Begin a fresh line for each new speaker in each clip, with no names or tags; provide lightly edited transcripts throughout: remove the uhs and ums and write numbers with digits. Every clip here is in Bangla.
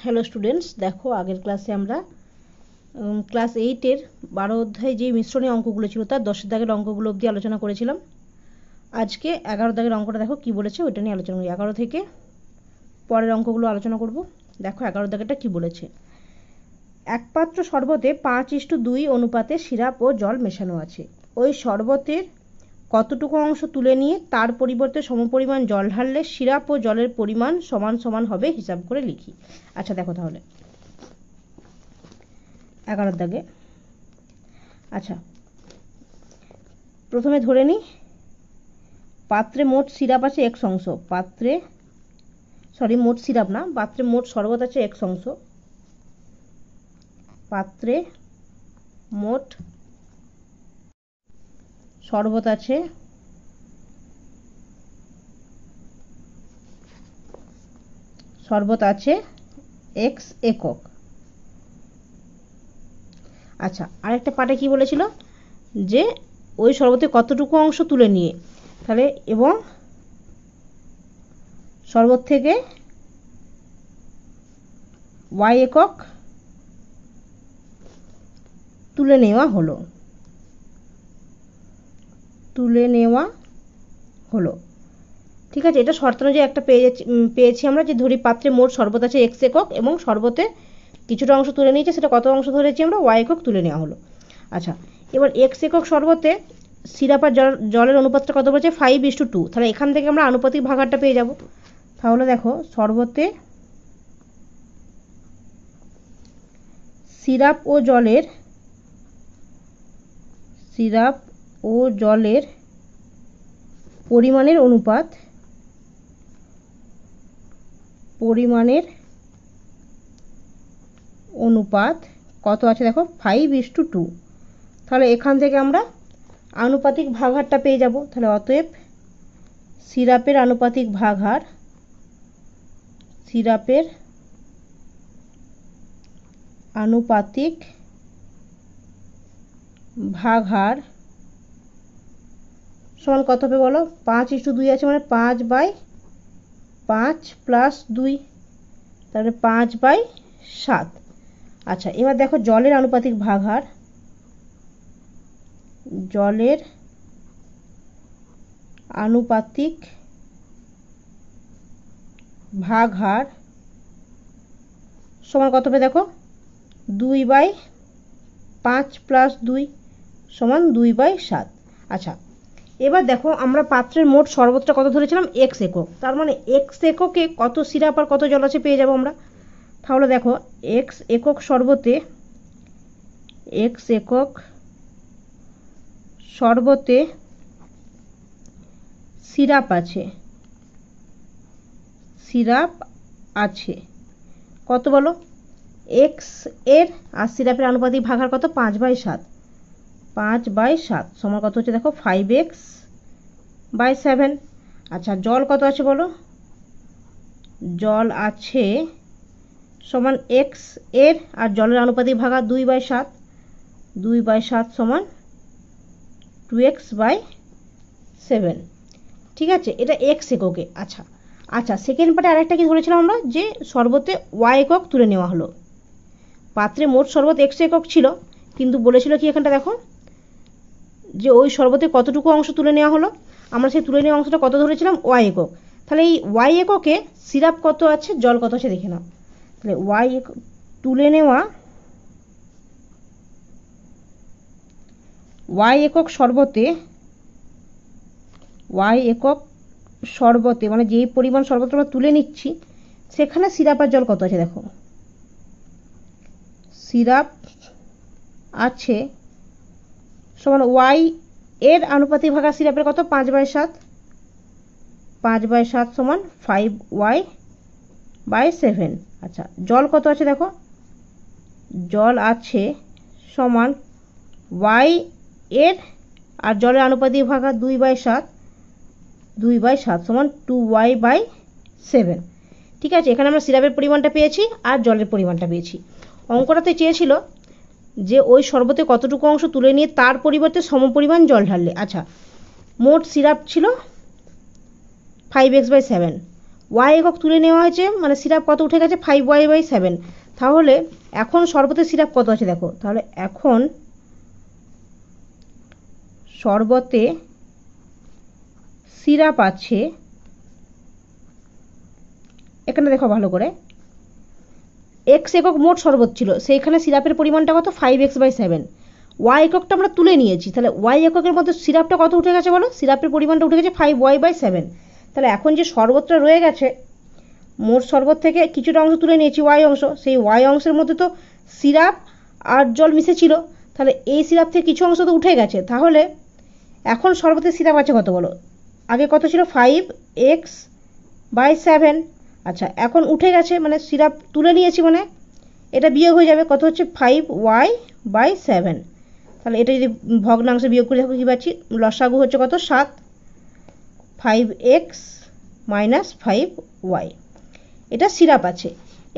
হ্যালো স্টুডেন্টস, দেখো আগের ক্লাসে আমরা ক্লাস 8-এর 12 অধ্যায়ে যে মিশ্রণে অঙ্কগুলো ছিল তার 10 দাগের অঙ্কগুলো অবধি আলোচনা করেছিলাম। আজকে 11 দাগের অঙ্কটা দেখো কি বলেছে, ওইটা নিয়ে আলোচনা করি। 11 থেকে পরের অঙ্কগুলো আলোচনা করব। দেখো 11 দাগেরটা কি বলেছে। এক পাত্র শরবতে 5:2 অনুপাতে সিরাপ ও জল মেশানো আছে। ওই শরবতের কতটুকু অংশ তুলে নিয়ে তার পরিবর্তে সমপরিমাণ জল ঢাললে সিরাপ ও জলের পরিমাণ সমান সমান হবে, হিসাব করে লিখি। আচ্ছা দেখো তাহলে 11 দাগে। আচ্ছা প্রথমে ধরে নিই পাত্রে মোট সিরাপ আছে x অংশ, মোট সিরাপ না, পাত্রে মোট শরবত আছে x অংশ। পাত্রে মোট শরবত আছে x একক। আচ্ছা আরেকটা পার্টে কি বলেছিল যে ওই শরবতে কতটুকু অংশ তুলে নিয়ে, তাহলে এবং শরবত থেকে y একক তুলে নেওয়া হলো। ঠিক আছে, এটা শর্ত অনুযায়ী একটা পেয়েছি আমরা, যে ধরি পাত্রে মোট শরবত আছে x একক এবং শরবতে কিছুটা অংশ তুলে নিয়েছে, সেটা কত অংশ ধরেছি আমরা, y একক তুলে নেওয়া হলো। আচ্ছা এবার x একক শরবতে সিরাপ আর জলের অনুপাতটা কত বলছে, 5:2। তাহলে এখান থেকে আমরা আনুপাতিক ভাগারটা পেয়ে যাব। তাহলে দেখো শরবতে সিরাপ ও জলের পরিমাণের অনুপাত কত আছে দেখো, 5:2। তাহলে এখান থেকে আমরা আনুপাতিক ভাগহারটা পেয়ে যাব। তাহলে অতএব সিরাপের আনুপাতিক ভাগহার সমান কত হবে বলো, 5:2 আছে মানে 5/5 প্লাস 2, তাহলে 5/7। আচ্ছা এবার দেখো জলের আনুপাতিক ভাগহার সমান কত হবে দেখো, 2/5 প্লাস 2 সমান 2/7। আচ্ছা এবার দেখো আমরা পাত্রের মোট শরবতটা কত ধরেছিলাম, x একক। তার মানে x এককে কত সিরাপ আর কত জল আছে পেয়ে যাব আমরা। তাহলে দেখো x একক শরবতে সিরাপ আছে কত বলো, x এর আর সিরাপের আনুপাতিক ভাগার কত, 5/7 সমান কত হচ্ছে দেখো, 5x/7। আচ্ছা জল কত আছে বলো, জল আছে সমান x এর আর জলের আনুপাতিক ভাগার 2/7 সমান 2x/7। ঠিক আছে, এটা x এককে। আচ্ছা সেকেন্ড পার্টে আরেকটা কি ধরেছিলাম আমরা, যে শরবতে y একক তুলে নেওয়া হলো। পাত্রে মোট শরবত x একক ছিল, কিন্তু বলেছিল কি এখানটা দেখো, যে ওই শরবতে কতটুকু অংশ তুলে নেওয়া হলো। আমরা সেই তুলে নেওয়া অংশটা কত ধরেছিলাম, y একক। তাহলে এই y এককে সিরাপ কত আছে, জল কত আছে দেখে নাও। তাহলে তুলে নেওয়া y একক শরবতে মানে যেই পরিমাণ শরবত আমরা তুলে নিচ্ছি, সেখানে সিরাপ আর জল কত আছে দেখো, সিরাপ আছে সমান y এর আনুপাতিক ভাগা সিরাপের কত, 5/7 সমান 5y/7। আচ্ছা জল কত আছে দেখো, জল আছে সমান y এর আর জলের আনুপাতিক ভাগা 2/7 সমান 2y/7। ঠিক আছে, এখানে আমরা সিরাপের পরিমাণটা পেয়েছি আর জলের পরিমাণটা পেয়েছি। অঙ্কটাতে চেয়েছিল যে ওই শরবতে কতটুকু অংশ তুলে নিয়ে তার পরিবর্তে সমপরিমাণ জল ঢাললে। আচ্ছা মোট সিরাপ ছিল 5x/7, ওয়াই একক তুলে নেওয়া হয়েছে, মানে সিরাপ কত উঠে গেছে 5y/7। তাহলে এখন শরবতের সিরাপ কত আছে দেখো, তাহলে এখন শরবতে সিরাপ আছে, এখানে দেখো ভালো করে, এক্স একক মোট শরবত ছিল, সেইখানে সিরাপের পরিমাণটা কত 5x/7। ওয়াই এককটা আমরা তুলে নিয়েছি, তাহলে ওয়াই এককের মধ্যে সিরাপটা কত উঠে গেছে বলো, সিরাপের পরিমাণটা উঠে গেছে 5y/7। তাহলে এখন যে শরবতটা রয়ে গেছে, মোট শরবত থেকে কিছুটা অংশ তুলে নিয়েছি ওয়াই অংশ, সেই ওয়াই অংশের মধ্যে তো সিরাপ আর জল মিশেছিল, তাহলে এই সিরাপ থেকে কিছু অংশ তো উঠে গেছে। তাহলে এখন শরবতের সিরাপ আছে কত বলো, আগে কত ছিল 5x/7। আচ্ছা এখন উঠে গেছে, মানে সিরাপ তুলে নিয়েছি, মানে এটা বিয়োগ হয়ে যাবে, কত হচ্ছে 5y/7। তাহলে এটা যদি ভগ্নাংশে বিয়োগ করে দেখো কী পাচ্ছি, লসাগু হচ্ছে কত 7, 5x - 5y। এটা সিরাপ আছে।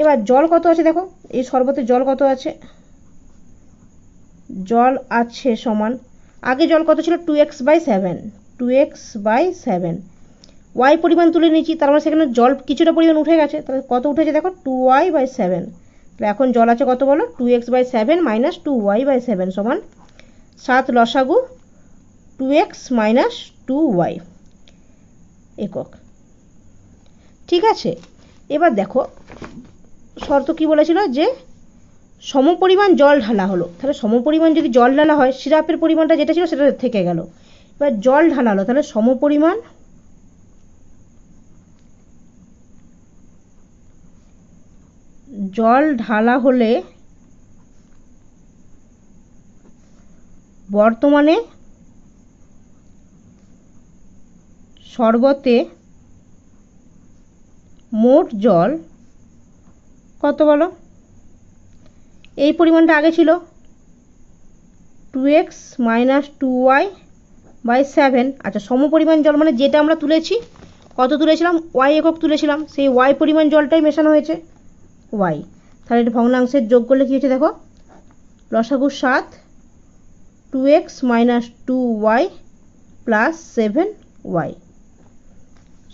এবার জল কত আছে দেখো, এই শরবতে জল কত আছে, জল আছে সমান, আগে জল কত ছিল 2x/7, 2x/7। ওয়াই পরিমাণ তুলে নিয়েছি, তার মানে সেখানে জল কিছুটা পরিমাণ উঠে গেছে, তাহলে কত উঠেছে দেখো 2y/7। তাহলে এখন জল আছে কত বলো, 2x/7 - 2y/7 সমান 7 লসাগু 2x - 2y একক। ঠিক আছে, এবার দেখো শর্ত কি বলেছিল, যে সমপরিমাণ জল ঢালা হলো। তাহলে সমপরিমাণ যদি জল ঢালা হয়, সিরাপের পরিমাণটা যেটা ছিল সেটা থেকে গেল। এবার জল ঢালা হলো, তাহলে সমপরিমাণ জল ঢালা হলে বর্তমানে শরবতে মোট জল কত বলো, এই পরিমাণটা আগে ছিল 2x - 2y/7। আচ্ছা সমপরিমাণ জল মানে যেটা আমরা তুলেছি, কত তুলেছিলাম ওয়াই একক তুলেছিলাম, সেই ওয়াই পরিমাণ জলটাই মেশানো হয়েছে ওয়াই। তাহলে এটা ভগ্নাংশের যোগ করলে কী হচ্ছে দেখো, লসাগু 7, 2x - 2y + 7y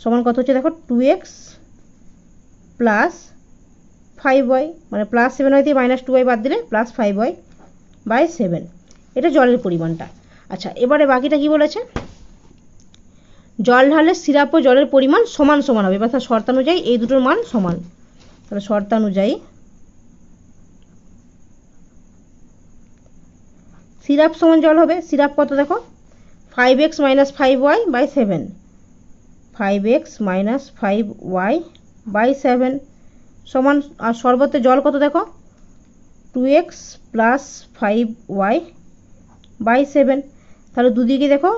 সমান কত হচ্ছে দেখো 2x + 5y, মানে +7y থেকে -2y বাদ দিলে +5y/7। এটা জলের পরিমাণটা। আচ্ছা এবারে বাকিটা কি বলেছে, জল ঢালে সিরাপ ও জলের পরিমাণ সমান সমান হবে। এবার শর্তানুযায়ী এই দুটোর মান সমান, তাহলে শর্তানুযায়ী সিরাপ সমান জল হবে, সিরাপ কত দেখো 5x - 5y/7, 5x - 5y/7 সমান, আর শরবতে জল কত দেখো 2x + 5y/7। তাহলে দুদিকে দেখো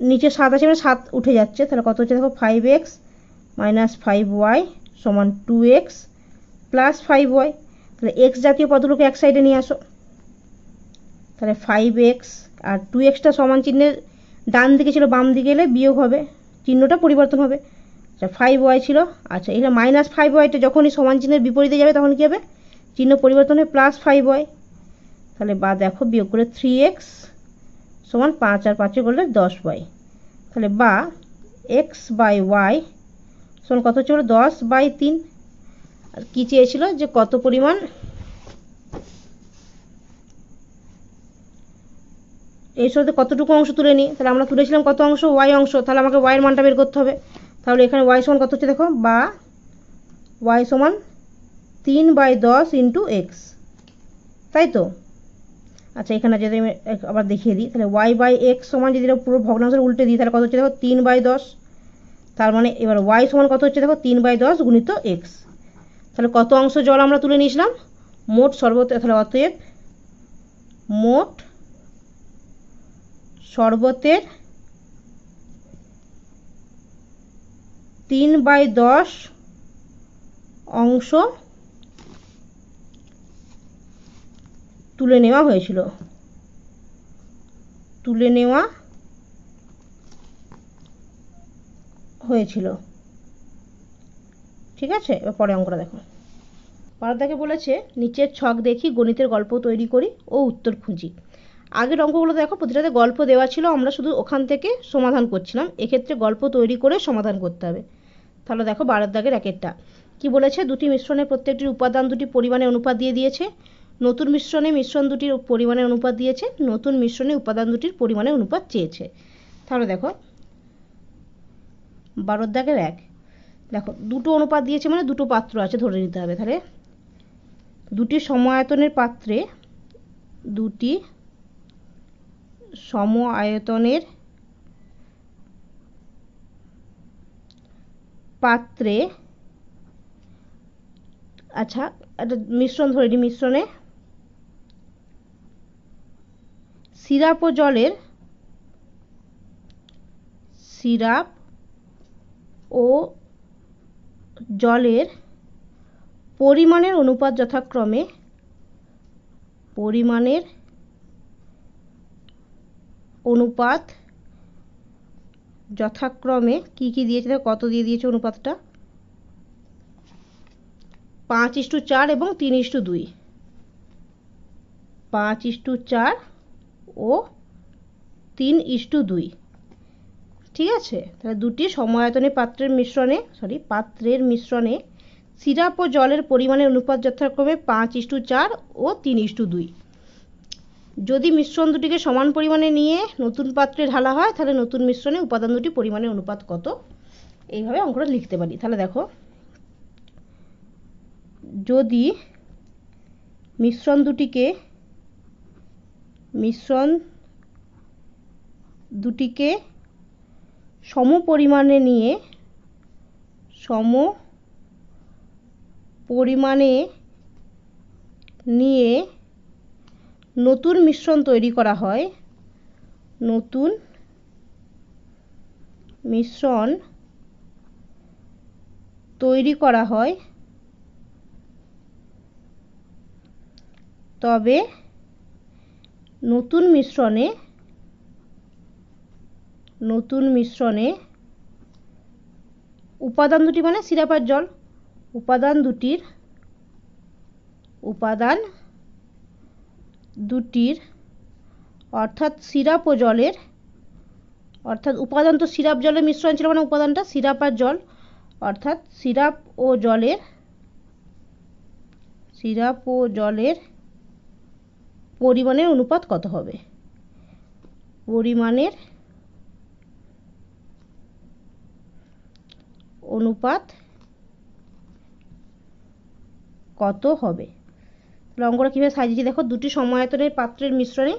নিচে 7 আছে, মানে 7 উঠে যাচ্ছে, তাহলে কত হচ্ছে দেখো 5x - 5y সমান 2x + 5y। তাহলে এক্স জাতীয় পদগুলোকে এক সাইডে নিয়ে আসো, তাহলে 5x আর 2xটা সমান চিহ্নের ডান দিকে ছিল, বাম দিকে এলে বিয়োগ হবে, চিহ্নটা পরিবর্তন হবে। আচ্ছা 5y ছিল, আচ্ছা এখানে -5yটা যখনই সমান চিহ্নের বিপরীতে যাবে তখন কী হবে, চিহ্ন পরিবর্তন হয়ে +5y। তাহলে বা দেখো বিয়োগ করে 3x সমান 5 আর 5 করলে 10y। তাহলে বা x/y সমান কত হচ্ছে 10/3। আর কী চেয়েছিল, যে কত পরিমাণ এই সাথে কতটুকু অংশ তুলে নিই, তাহলে আমরা তুলেছিলাম কত অংশ ওয়াই অংশ, তাহলে আমাকে ওয়াইয়ের মানটা বের করতে হবে। তাহলে এখানে ওয়াই সমান কত হচ্ছে দেখো, বা ওয়াই সমান 3/10 × x, তাই তো। আচ্ছা এখানে যদি আমি আবার দেখিয়ে দিই, তাহলে y/x সমান যদি পুরো ভগ্নাংশের উল্টে দিই, তাহলে কত হচ্ছে দেখো 3/10। তার মানে এবার ওয়াই সমান কত হচ্ছে দেখো 3/10 × x। তাহলে কত অংশ জল আমরা তুলে নিয়েছিলাম, মোট শরবতে, তাহলে অতএব মোট শরবতের 3/10 অংশ তুলে নেওয়া হয়েছিল, ঠিক আছে। এবার পরে অঙ্কটা দেখো, পরেরটাকে বলেছে নিচের ছক দেখি গণিতের গল্প তৈরি করি ও উত্তর খুঁজি। আগের অঙ্কগুলো দেখো প্রতিটাতে গল্প দেওয়া ছিল, আমরা শুধু ওখান থেকে সমাধান করছিলাম, এক্ষেত্রে গল্প তৈরি করে সমাধান করতে হবে। তাহলে দেখো 12 দাগের একেরটা কি বলেছে, দুটি মিশ্রণের প্রত্যেকটির উপাদান দুটি পরিমাণে অনুপাত দিয়ে দিয়েছে। নতুন মিশ্রণে মিশ্রণ দুটির পরিমাণে অনুপাত দিয়েছে, নতুন মিশ্রণে উপাদান দুটির পরিমাণে অনুপাত চেয়েছে। তাহলে দেখো 12 দাগের 1, দেখো দুটো অনুপাত দিয়েছে মানে দুটো পাত্র আছে ধরে নিতে হবে। তাহলে দুটি সম আয়তনের পাত্রে, দুটি সম আয়তনের পাত্রে, আচ্ছা একটা মিশ্রণ ধরে নিই, মিশ্রণে সিরাপ ও জলের, সিরাপ ও জলের পরিমাণের অনুপাত যথাক্রমে, পরিমাণের অনুপাত যথাক্রমে কি কি দিয়েছে, কত দিয়ে দিয়েছে অনুপাতটা, 5:4 এবং 3:2, 5:4 ও 3:2। ঠিক আছে, তাহলে দুটি সম আয়তনের পাত্রের মিশ্রণে সিরাপ ও জলের পরিমাণের অনুপাত যথাক্রমে 5:4 ও 3:2। যদি মিশ্রণ দুটিকে সমান পরিমাণে নিয়ে নতুন পাত্রে ঢালা হয় তাহলে নতুন মিশ্রণে উপাদান দুটি পরিমাণের অনুপাত কত, এইভাবে অঙ্কটা লিখতে পারি। তাহলে দেখো, যদি মিশ্রণ দুটিকে সম পরিমাণে নিয়ে নতুন মিশ্রণ তৈরি করা হয়, নতুন মিশ্রণ তৈরি করা হয়, তবে নতুন মিশ্রণে উপাদান দুটি মানে সিরাপ আর জল, উপাদান দুটির অর্থাৎ সিরাপ ও জলের, অর্থাৎ উপাদান তো সিরাপ জলের মিশ্রণ ছিল মানে উপাদানটা সিরাপ আর জল, অর্থাৎ সিরাপ ও জলের পরিমাণের অনুপাত কত হবে, পরিমাণের অনুপাত কত হবে। অঙ্কটা কীভাবে সাজিয়েছি দেখো, দুটি সম আয়তনের পাত্রের মিশ্রণে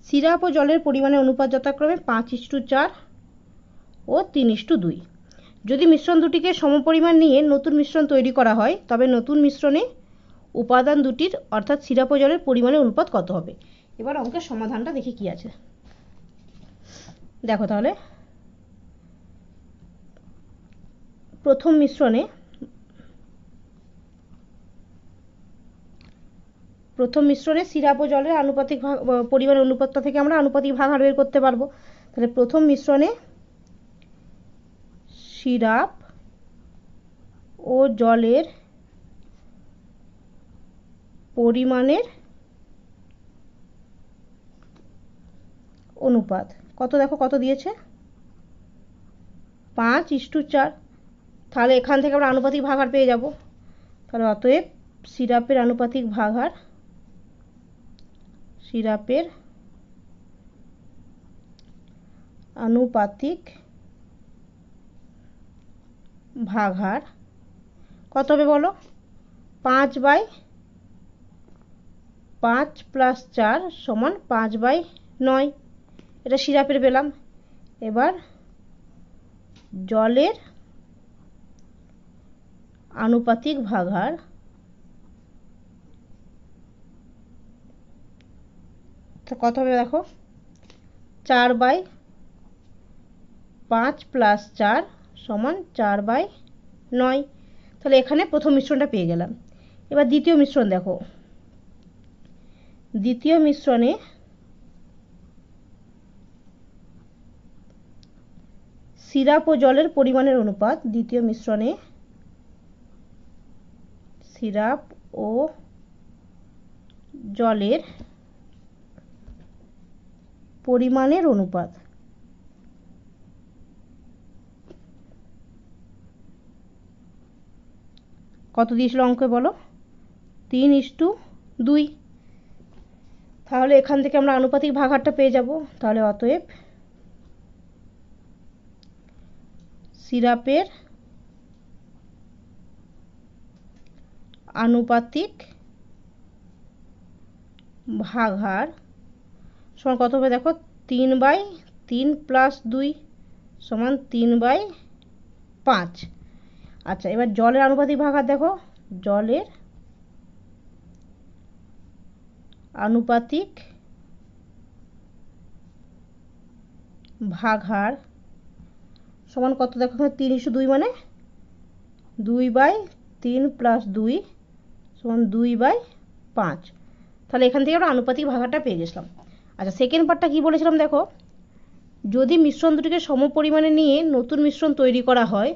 সিরাপ ও জলের পরিমাণের অনুপাত যথাক্রমে 5:4 ও 3:2। যদি মিশ্রণ দুটিকে সমপরিমাণ নিয়ে নতুন মিশ্রণ তৈরি করা হয় তবে নতুন মিশ্রণে উপাদান দুটির অর্থাৎ সিরাপ ও জলের পরিমাণের অনুপাত কত হবে। এবার অঙ্কের সমাধানটা দেখি কি আছে। দেখো তাহলে প্রথম মিশ্রণে সিরাপ ও জলের আনুপাতিক পরিমাণের অনুপাতটা থেকে আমরা আনুপাতিক ভাগ বের করতে পারবো। তাহলে প্রথম মিশ্রণে সিরাপ ও জলের পরিমাণের অনুপাত কত, দেখো কত দিয়েছে, 5:4। তাহলে এখান থেকে আমরা আনুপাতিক ভাগ পেয়ে যাব। তাহলে অতএব সিরাপের আনুপাতিক ভাগ হার কত হবে বলো, 5/5 + 4 = 5/9। এটা সিরাপের পেলাম। এবার জলের আনুপাতিক ভাগ হার কত হবে দেখো, 4/5 + 4 = 4/9। তাহলে এখানে প্রথম মিশ্রণটা পেয়ে গেলাম। এবার দ্বিতীয় মিশ্রণ দেখো, দ্বিতীয় মিশ্রণে সিরাপ ও জলের পরিমাণের অনুপাত, দ্বিতীয় মিশ্রণে সিরাপ ও জলের পরিমাণের অনুপাত কত দিয়েছিল অঙ্কে বলো? 3:2। তাহলে এখান থেকে আমরা আনুপাতিক ভাগহারটা পেয়ে যাব। তাহলে অতএব সিরাপের আনুপাতিক ভাগহার সমান কত হবে দেখো? 3/3 + 2 সমান 3/5। আচ্ছা, এবার জলের আনুপাতিক ভাগহার দেখো। জলের আনুপাতিক ভাগহার সমান কত দেখো? 3:2 মানে 2/3 + 2 সমান 2/5। তাহলে এখান থেকে আমরা আনুপাতিক ভাগহারটা পেয়ে গেছিলাম। আচ্ছা, সেকেন্ড পার্টটা কি বলেছিলাম দেখো? যদি মিশ্রণ দুটিকে সমপরিমাণে নিয়ে নতুন মিশ্রণ তৈরি করা হয়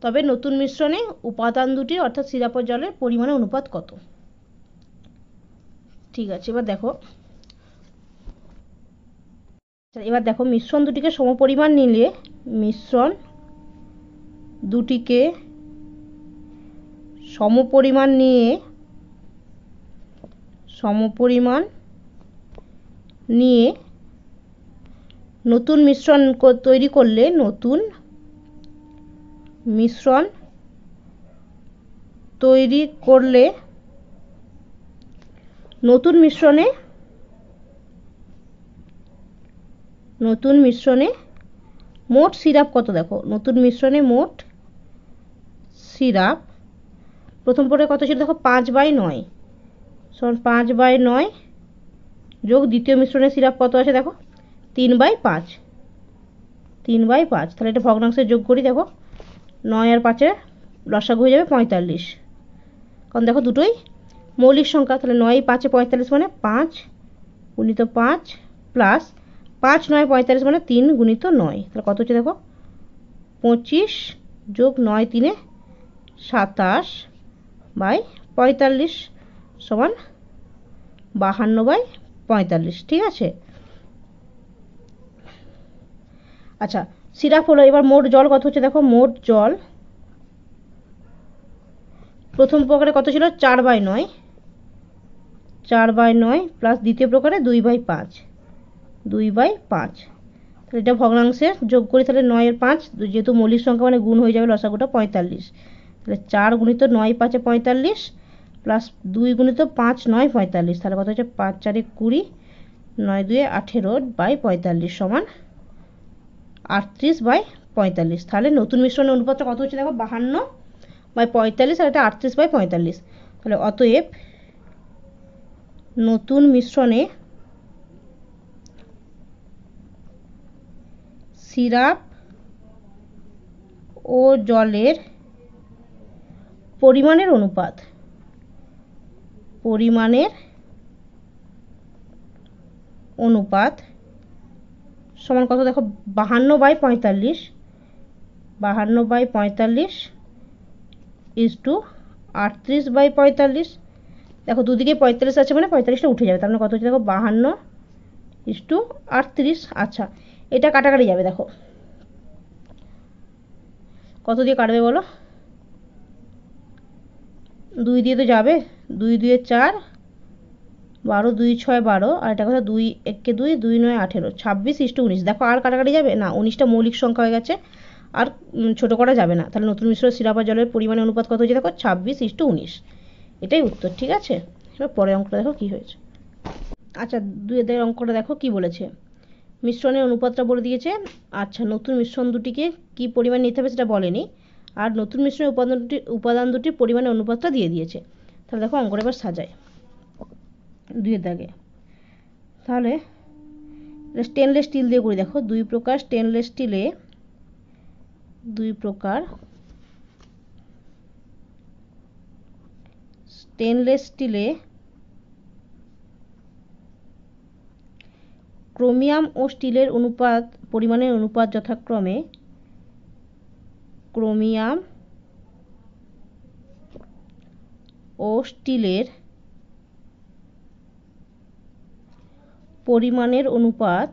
তবে নতুন মিশ্রণে উপাদান দুটির অর্থাৎ সিরাপ ও জলের পরিমাণের অনুপাত কত? ঠিক আছে, এবার দেখো মিশ্রণ দুটিকে সমপরিমাণ নিলে মিশ্রণ দুটিকে সমপরিমাণ নিয়ে নতুন মিশ্রণ তৈরি করলে নতুন মিশ্রণে মোট সিরাপ কত দেখো? নতুন মিশ্রণে মোট সিরাপ প্রথম পরে কত ছিল দেখো? 5/9 সমান 5/9 যোগ দ্বিতীয় মিশ্রণের সিরাপ কত আছে দেখো? 3/5। তাহলে এটা ভগ্নাংশে যোগ করি দেখো। 9 আর 5 লসাগু হয়ে যাবে 45। কারণ দেখো দুটোই মৌলিক সংখ্যা। তাহলে 9 5 45 মানে 5 × 5 প্লাস 5 9 45 মানে 3 × 9। তাহলে কত হচ্ছে দেখো? 25 যোগ 9 3 27/45 সমান 52/45। ঠিক আছে। আচ্ছা, সিরাপ হলো। এবার মোট জল কত হচ্ছে দেখো? মোট জল প্রথম প্রকারে কত ছিল? 4/9 প্লাস দ্বিতীয় প্রকারে 2/5। তাহলে এটা ভগ্নাংশে যোগ করি। তাহলে 9 এর 5 যেহেতু মৌলিক সংখ্যা মানে গুণ হয়ে যাবে লসাগুটা 45। তাহলে 4 × 9 5 45 প্লাস 2 × 5 9 45। তাহলে কত হচ্ছে? 5 4 20 9 2 18/45 সমান 38/45। তাহলে নতুন মিশ্রণের অনুপাতটা কত হচ্ছে দেখো? 52/45 আর এটা 38/45। তাহলে অতএব নতুন মিশ্রণে সিরাপ ও জলের পরিমাণের অনুপাত সমান কত দেখো? 52/45 = 38/45। দেখো দুদিকে 45 আছে মানে 45টা উঠে যাবে। তার মানে কত হচ্ছে দেখো? 52/38। আচ্ছা, এটা কাটাকাটি যাবে। দেখো কত দিয়ে কাটবে বলো? 2 দিয়ে তো যাবে। 2 2 4 12 2 6 12 আর এটা কথা 2 1 2 2 9 18 26:19। দেখো আর কাটাকাটি যাবে না। 19টা মৌলিক সংখ্যা হয়ে গেছে, আর ছোট করা যাবে না। তাহলে নতুন মিশ্র সিরাপ আর জলের পরিমাণের অনুপাত কত হচ্ছে দেখো? 26:19। এটাই উত্তর। ঠিক আছে, এবার পরের অঙ্কটা দেখো কি হয়েছে। আচ্ছা, 2 এর অঙ্কটা দেখো কি বলেছে। মিশ্রণের অনুপাতটা বলে দিয়েছে। আচ্ছা, নতুন মিশ্রণ দুটিকে কি পরিমাণ নিতে হবে সেটা বলেনি, আর নতুন মিশ্রণের উপাদান দুটির পরিমাণের অনুপাতটা দিয়ে দিয়েছে। তাহলে দেখো অঙ্কটা এবার সাজায় 2 এর দাগে। তাহলে স্টেনলেস স্টিল দিয়ে করি। দেখো দুই প্রকার স্টেনলেস স্টিলে ক্রোমিয়াম ও স্টিলের পরিমাণের অনুপাত যথাক্রমে ক্রোমিয়াম ও স্টিলের পরিমাণের অনুপাত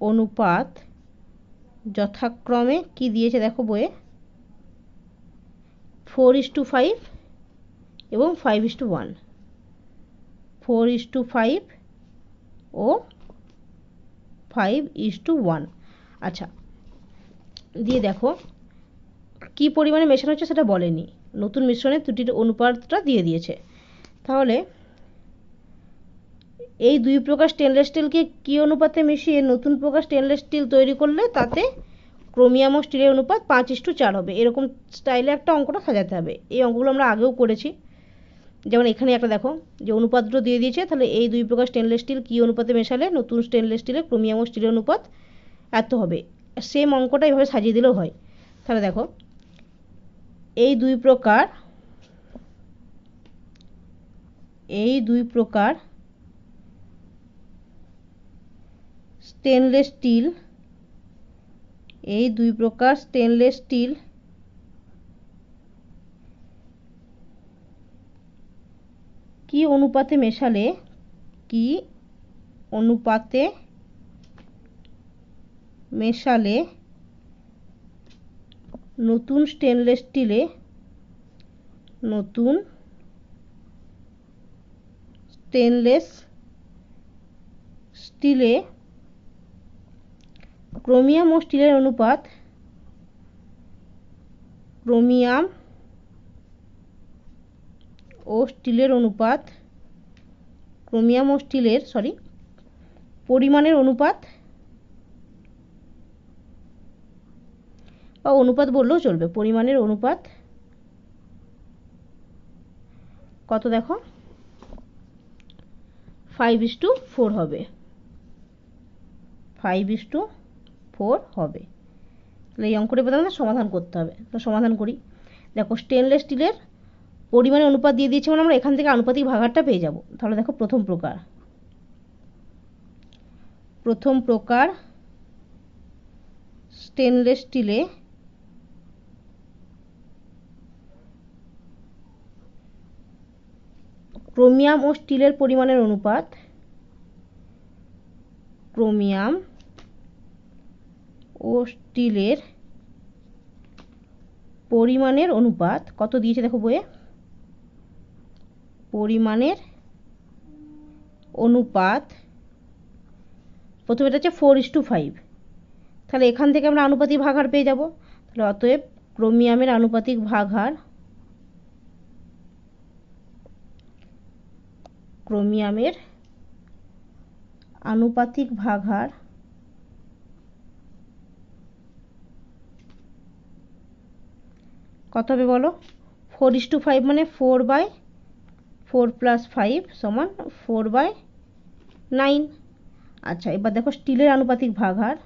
অনুপাত যথাক্রমে কি দিয়েছে দেখো বইয়ে 4:5 এবং 5:1, 4:5 ও 5:1। আচ্ছা, দিয়ে দেখো কি পরিমাণে মেশানো হচ্ছে সেটা বলেনি, নতুন মিশ্রণে ত্রুটির অনুপাতটা দিয়ে দিয়েছে। তাহলে এই দুই প্রকার স্টেনলেস স্টিলকে কি অনুপাতে মিশিয়ে নতুন প্রকার স্টেনলেস স্টিল তৈরি করলে তাতে ক্রোমিয়াম ও স্টিলের অনুপাত 5:4 হবে, এরকম স্টাইলে একটা অঙ্কটা সাজাতে হবে। এই অঙ্কগুলো আমরা আগেও করেছি, যেমন এখানে একটা দেখো যে অনুপাতটা দিয়ে দিয়েছে, তাহলে এই দুই প্রকার স্টেনলেস স্টিল কি অনুপাতে মেশালে নতুন স্টেনলেস স্টিলের ক্রোমিয়াম ও স্টিলের অনুপাত এত হবে। সেম অঙ্কটা এইভাবে সাজিয়ে দিলেও হয়। তাহলে দেখো এই দুই প্রকার স্টেনলেস স্টিল কি অনুপাতে মেশালে নতুন স্টেনলেস স্টিলে ক্রোমিয়াম ও স্টিলের অনুপাত পরিমাণের অনুপাত বা অনুপাত বললেও চলবে, পরিমাণের অনুপাত কত দেখো 5:4 হবে, 5:4 হবে। তাহলে এই অঙ্কটা এবার আমাদের সমাধান করতে হবে। তো সমাধান করি। দেখো স্টেনলেস স্টিলের পরিমাণের অনুপাত দিয়ে দিয়েছে, মানে আমরা এখান থেকে আনুপাতিক ভাগারটা পেয়ে যাব। তাহলে দেখো প্রথম প্রকার স্টেনলেস স্টিলে ক্রোমিয়াম ও স্টিলের পরিমাণের অনুপাত কত দিয়েছে দেখো বইয়ে, পরিমাণের অনুপাত প্রথমে এটা হচ্ছে 4:5, তাহলে এখান থেকে আমরা আনুপাতিক ভাগাহার পেয়ে যাব। তাহলে অতএব ক্রোমিয়ামের আনুপাতিক ভাগহার কত হবে বলো, 4:5 মানে 4/4 + 5 সমান 4/9। আচ্ছা, এবার দেখো স্টিলের আনুপাতিক ভাগহার,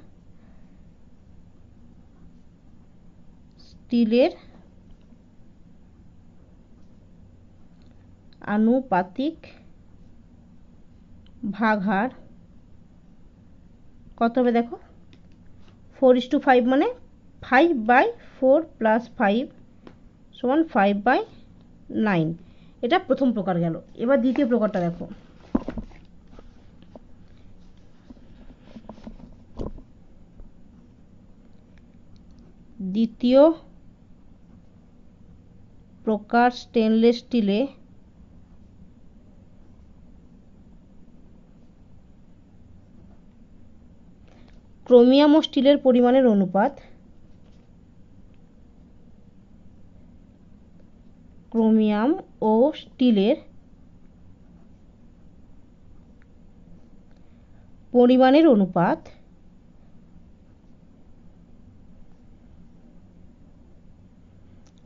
কত হবে দেখো, 4:5 মানে 5/4 + 5 সমান 5/9। এটা প্রথম প্রকার গেল। এবার দ্বিতীয় প্রকারটা দেখো। দ্বিতীয় প্রকার স্টেনলেস স্টিলে ক্রোমিয়াম ও স্টিলের পরিমাণের অনুপাত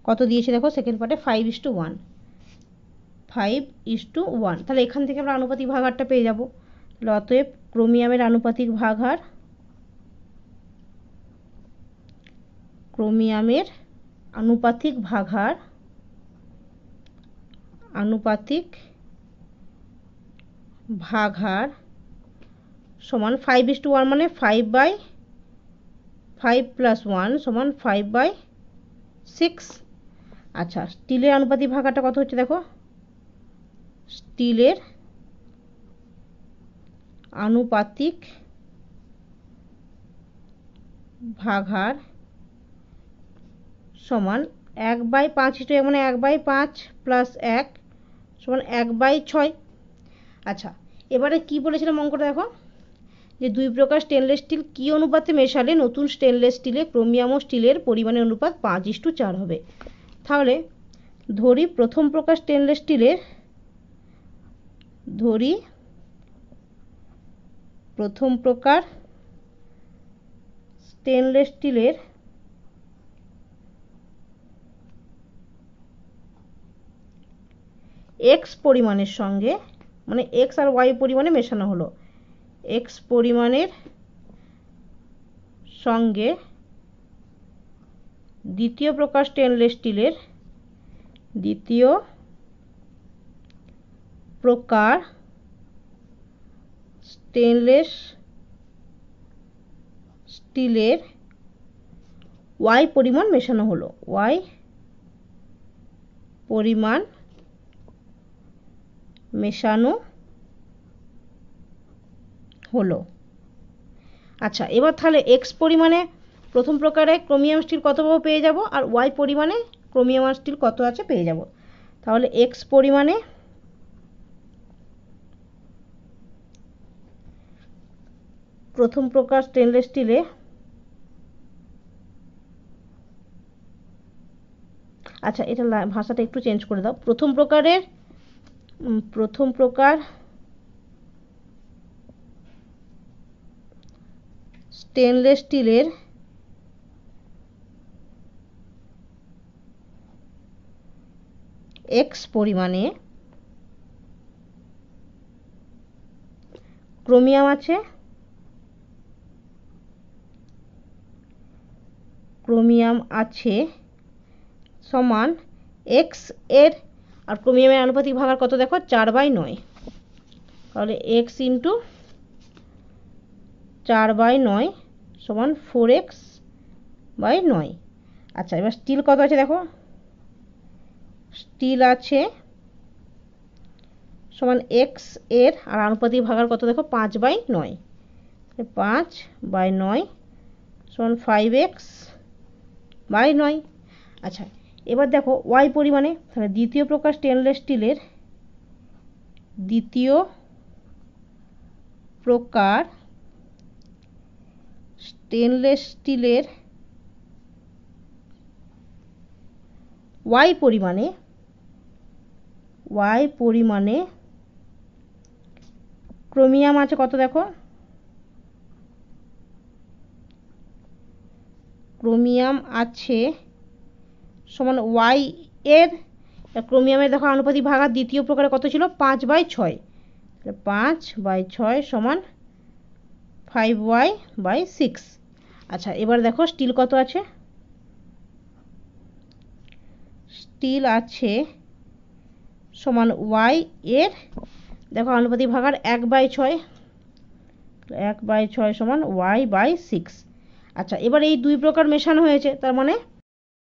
কত দিয়েছে দেখো সেকেন্ড পার্টে 5:1, তাহলে এখান থেকে আমরা আনুপাতিক ভাগহারটা পেয়ে যাব। তাহলে অতএব ক্রোমিয়ামের আনুপাতিক ভাগহার সমান 5:1 মানে 5/5 + 1 সমান 5/6। আচ্ছা, স্টিলের আনুপাতিক ভাগহারটা কত হচ্ছে দেখো, স্টিলের আনুপাতিক ভাগার সমান 1/5 মানে 1/5 প্লাস 1 সমান 1/6। আচ্ছা, এবারে কি বলেছিলাম অঙ্কটা দেখো, যে দুই প্রকার স্টেনলেস স্টিল কী অনুপাতে মেশালে নতুন স্টেনলেস স্টিলে ক্রোমিয়াম ও স্টিলের পরিমাণের অনুপাত 5:4 হবে। তাহলে ধরি প্রথম প্রকার স্টেনলেস স্টিলের এক্স পরিমাণের সঙ্গে, মানে এক্স আর ওয়াই পরিমাণে মেশানো হলো, এক্স পরিমাণের সঙ্গে দ্বিতীয় প্রকার স্টেনলেস স্টিলের ওয়াই পরিমাণ মেশানো হলো, ওয়াই পরিমাণ মেশানো হলো। আচ্ছা, এবার তাহলে এক্স পরিমাণে প্রথম প্রকারে ক্রোমিয়াম স্টিল কত পাবো পেয়ে যাব, আর ওয়াই পরিমাণে ক্রোমিয়াম স্টিল কত আছে পেয়ে যাব। তাহলে এক্স পরিমাণে প্রথম প্রকার স্টেনলেস স্টিলে, আচ্ছা এটা ভাষাটা একটু চেঞ্জ করে দাও, প্রথম প্রকার স্টেনলেস স্টিলের এক্স পরিমাণে ক্রোমিয়াম আছে সমান এক্স এর, আর ক্রোমিয়ামের আনুপাতিক ভাগার কত দেখো 4/9, তাহলে এক্স ইন্টু 4/9 সমান 4x/9। আচ্ছা, এবার স্টিল কত আছে দেখো, স্টিল আছে সমান এক্স এর, আর আনুপাতিক ভাগার কত দেখো 5/9, 5/9 সমান 5x/9। আচ্ছা, এবার দেখো ওয়াই পরিমাণে, তাহলে দ্বিতীয় প্রকার স্টেনলেস স্টিলের ওয়াই পরিমাণে ক্রোমিয়াম আছে কত দেখো, ক্রোমিয়াম আছে সমান ওয়াই এর, ক্রোমিয়ামের দেখো আনুপাতিক ভাগার দ্বিতীয় প্রকারে কত ছিল 5/6, 5/6 সমান 5y/6। আচ্ছা, এবার দেখো স্টিল কত আছে, স্টিল আছে সমান ওয়াই এর, দেখো আনুপাতিক ভাগার 1/6 সমান y/6। আচ্ছা, এবার এই দুই প্রকার মেশানো হয়েছে, তার মানে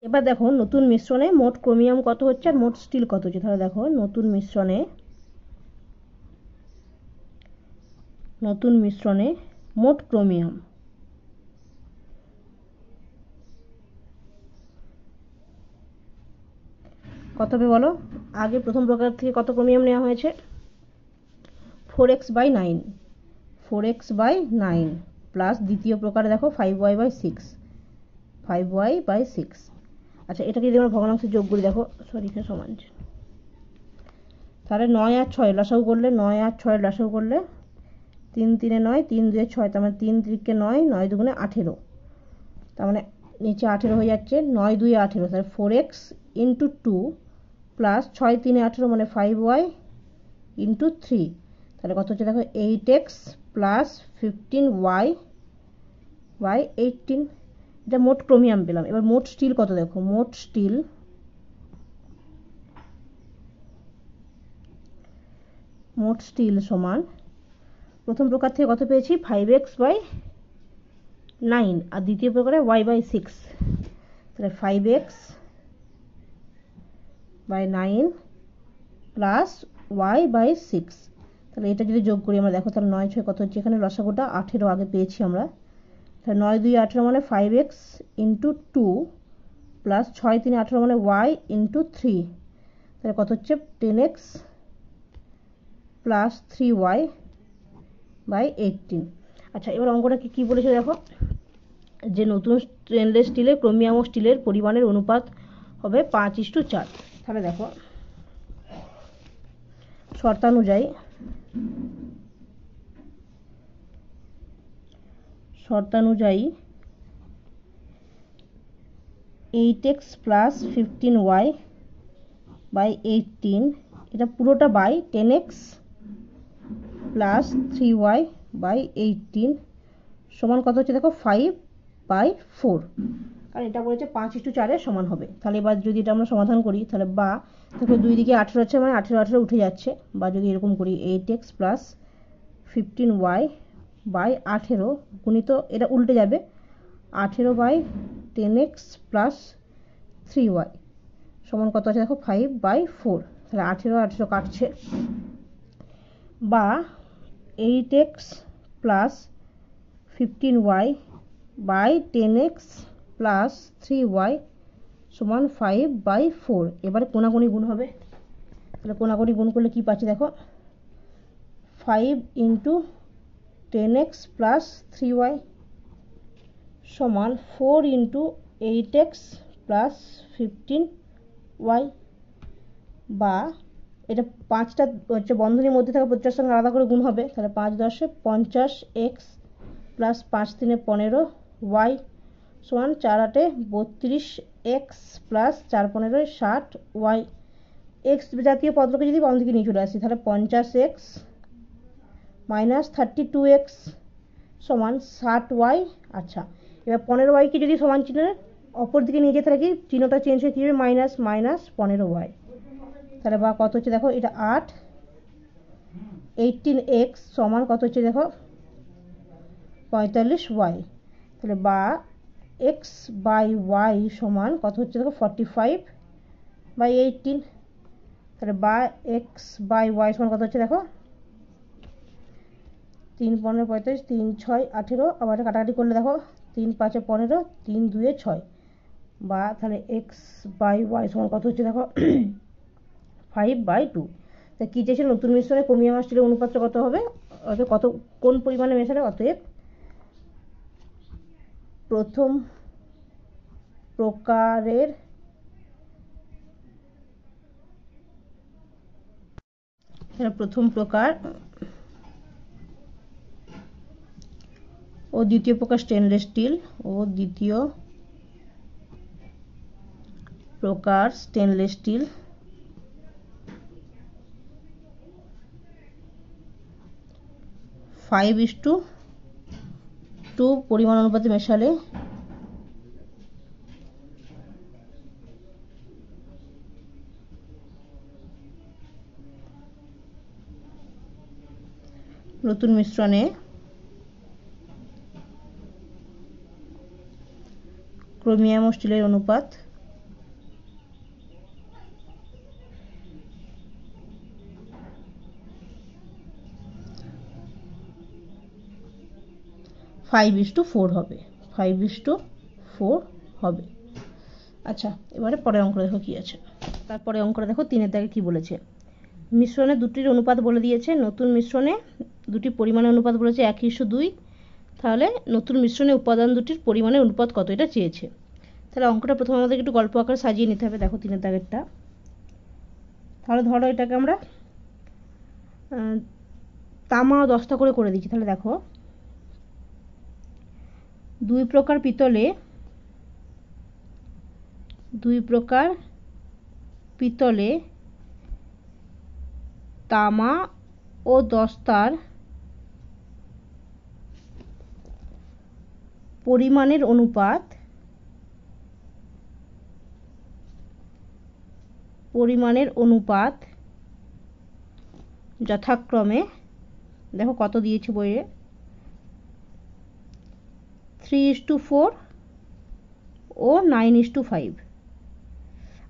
এবার দেখো নতুন মিশ্রণে মোট ক্রোমিয়াম কত হচ্ছে আর মোট স্টিল কত হচ্ছে। তাহলে দেখো নতুন মিশ্রণে মোট ক্রোমিয়াম কত হবে বলো, আগে প্রথম প্রকার থেকে কত ক্রোমিয়াম নেওয়া হয়েছে 4x/9 প্লাস দ্বিতীয় প্রকারে দেখো 5y/6। আচ্ছা, এটাকে যদি আমরা ভগ্নাংশে যোগ করি দেখো, সরি এখানে সমান, তাহলে 9 আর 6 লসাগু করলে 3 3 9, 3 2 6, তার মানে 3 3 9, 9 2 18, তার মানে নিচে 18 হয়ে যাচ্ছে, 9 2 18, তাহলে 4x ইন্টু 2 প্লাস 6 3 18 মানে 5y ইন্টু 3, তাহলে কত হচ্ছে দেখো 8x প্লাস 15y/18। এটা মোট ক্রোমিয়াম পেলাম। এবার মোট স্টিল কত দেখো, মোট স্টিল সমান প্রথম প্রকার থেকে কত পেয়েছি 5x/9, আর দ্বিতীয় প্রকারে y/6, তাহলে 5x/9 প্লাস y/6, তাহলে এটা যদি যোগ করি আমরা দেখো, তাহলে 9 6 কত হচ্ছে, এখানে লসাগুটা 18 আগে পেয়েছি আমরা, তাহলে 9 2 18 মানে 5x ইন্টু 2 প্লাস 6 3 18 মানে y ইন্টু 3, তাহলে কত হচ্ছে 10x প্লাস 3y বাই 18। আচ্ছা, এবার অঙ্কটা কি বলেছে দেখো, যে নতুন স্টেনলেস স্টিলের ক্রোমিয়াম ও স্টিলের পরিমাণের অনুপাত হবে 5:4। তাহলে দেখো শর্তানুযায়ী 8x প্লাস 15y বাই 18, এটা পুরোটা by 10x plus 3y by 18 সমান কত হচ্ছে দেখো 5/4, আর এটা বলেছে 5:4 সমান হবে। তাহলে এবার যদি এটা আমরা সমাধান করি, তাহলে বা দেখো দুই দিকে 18 আছে মানে 18 উঠে যাচ্ছে, বা যদি এরকম করি 8x প্লাস 15y বাই 18 গুণিত, এটা উল্টে যাবে 18 বাই 10x প্লাস 3y সমান কত আছে দেখো 5/4। তাহলে 18 কাটছে, বা 8x plus 15y by 10x plus 3y সমান 5/4। এবারে কোনাকুনি গুণ হবে, তাহলে কোনাকুনি গুণ করলে কি পাচ্ছি দেখো 5 ইন্টু 10x প্লাস 3y সমান 4 ইন্টু 8x প্লাস 15y, বা এটা 5টা হচ্ছে বন্ধনীর মধ্যে থাকা প্রত্যেকটার সঙ্গে আলাদা করে গুণ হবে, তাহলে 5 10 50x প্লাস 5 3 15y সমান 4 8 32x প্লাস 4 15 60y। এক্স জাতীয় পদকে যদি বাম দিকে নিয়ে চলে আসি, তাহলে 50x মাইনাস 32x সমান 60y। আচ্ছা, এবার 15yকে যদি সমান চিহ্নের অপর দিকে নিয়ে যেতে থাকি, চিহ্নটা চেঞ্জ হয়ে কী হবে মাইনাস মাইনাস 15y, তাহলে বা কত হচ্ছে দেখো এটা 8, 18x সমান কত হচ্ছে দেখো 45y, তাহলে বা x বাই y সমান কত হচ্ছে দেখো 45/18, তাহলে বা x বাই y সমান কত হচ্ছে দেখো 3 15 35 3 6 18, আবার কাটাকাটি করলে দেখো 3 5 15 3 2 6, বা তাহলে x বাই y সমান কত হচ্ছে দেখো 5/2। তা কী চেয়েছে, নতুন মিশ্রণে ক্রোমিয়াম স্টিলের অনুপাতটা কত হবে, অতএব কত কোন পরিমাণে মেশালে, অতএব প্রথম প্রকার ও দ্বিতীয় প্রকার স্টেনলেস স্টিল ও দ্বিতীয় প্রকার স্টেনলেস স্টিল 5:2 পরিমাণ অনুপাতে মেশালে নতুন মিশ্রণে ক্রোমিয়াম ও স্টিলের অনুপাত 5:4 হবে, 5:4 হবে। আচ্ছা, এবারে পরের অঙ্কটা দেখো কি আছে। তারপরে অঙ্কটা দেখো 3-এর দাগে কি বলেছে, মিশ্রণে দুটির অনুপাত বলে দিয়েছে, নতুন মিশ্রণে দুটি পরিমাণের অনুপাত বলেছে 1:2। তাহলে নতুন মিশ্রণে উপাদান দুটির পরিমাণের অনুপাত কত, এটা চেয়েছে। তাহলে অঙ্কটা প্রথমে আমাদের একটু গল্প আকারে সাজিয়ে নিতে হবে। দেখো 3-এর দাগেরটা, তাহলে ধরো এটাকে আমরা তামা 10টা করে দিচ্ছি। তাহলে দেখো দুই প্রকার পিতলে তামা ও দস্তার পরিমাণের অনুপাত যথাক্রমে, দেখো কত দিয়েছে বইয়ে, 3:4 ও 9:5।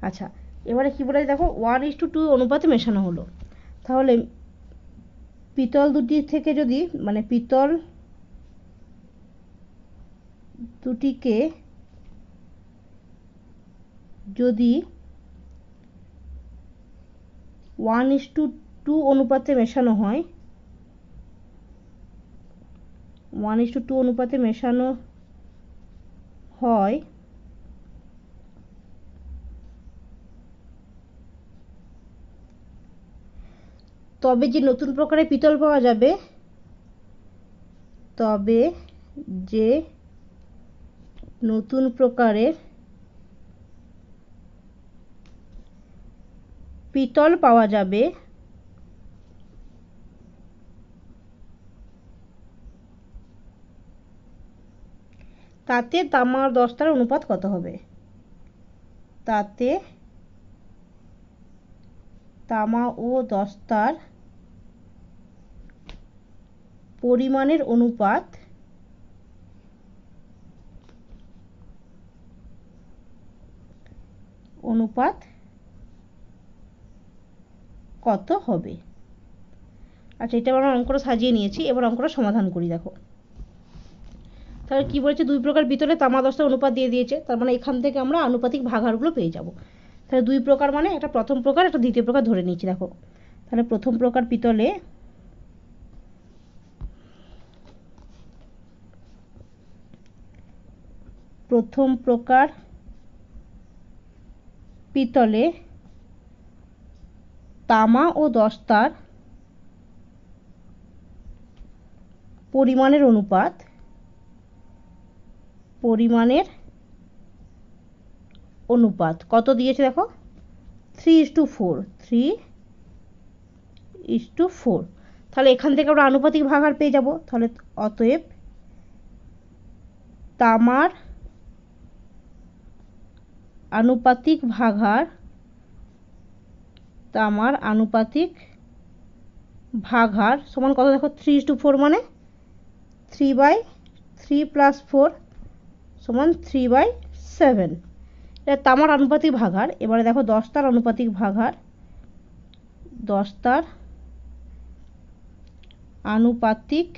আচ্ছা, এবারে কি বলে দেখো 1:2 অনুপাতে মেশানো হলো। তাহলে পিতল দুটি থেকে যদি, মানে পিতল দুটিকে যদি 1:2 অনুপাতে মেশানো হয়, 1:2 অনুপাতে মেশানো হয় তবে যে নতুন প্রকারের পিতল পাওয়া যাবে, তবে যে নতুন প্রকারের পিতল পাওয়া যাবে তাতে তামা আর দস্তার অনুপাত কত হবে? তাতে তামা ও দস্তার পরিমাণের অনুপাত কত হবে? আচ্ছা, এটা আমরা অঙ্কটা সাজিয়ে নিয়েছি, এবার অঙ্কটা সমাধান করি। দেখো তাহলে কি বলেছে, দুই প্রকার পিতলে তামা দস্তার অনুপাত দিয়ে দিয়েছে, তার মানে এখান থেকে আমরা আনুপাতিক ভাগাহারগুলো পেয়ে যাব। তাহলে দুই প্রকার মানে একটা প্রথম প্রকার, একটা দ্বিতীয় প্রকার ধরে নিচ্ছি। দেখো তাহলে প্রথম প্রকার পিতলে তামা ও দস্তার পরিমাণের অনুপাত কত দিয়েছে? দেখো 3:4, 3:4। তাহলে এখান থেকে আমরা আনুপাতিক ভাগাহার পেয়ে যাব। তাহলে অতএব তামার আনুপাতিক ভাগাহার সমান কত? দেখো 3:4 মানে 3/3 + 4 সমান 3/7। এটা তামার আনুপাতিক ভাগাহার। এবারে দেখো দস্তার আনুপাতিক ভাগাহার, দস্তার আনুপাতিক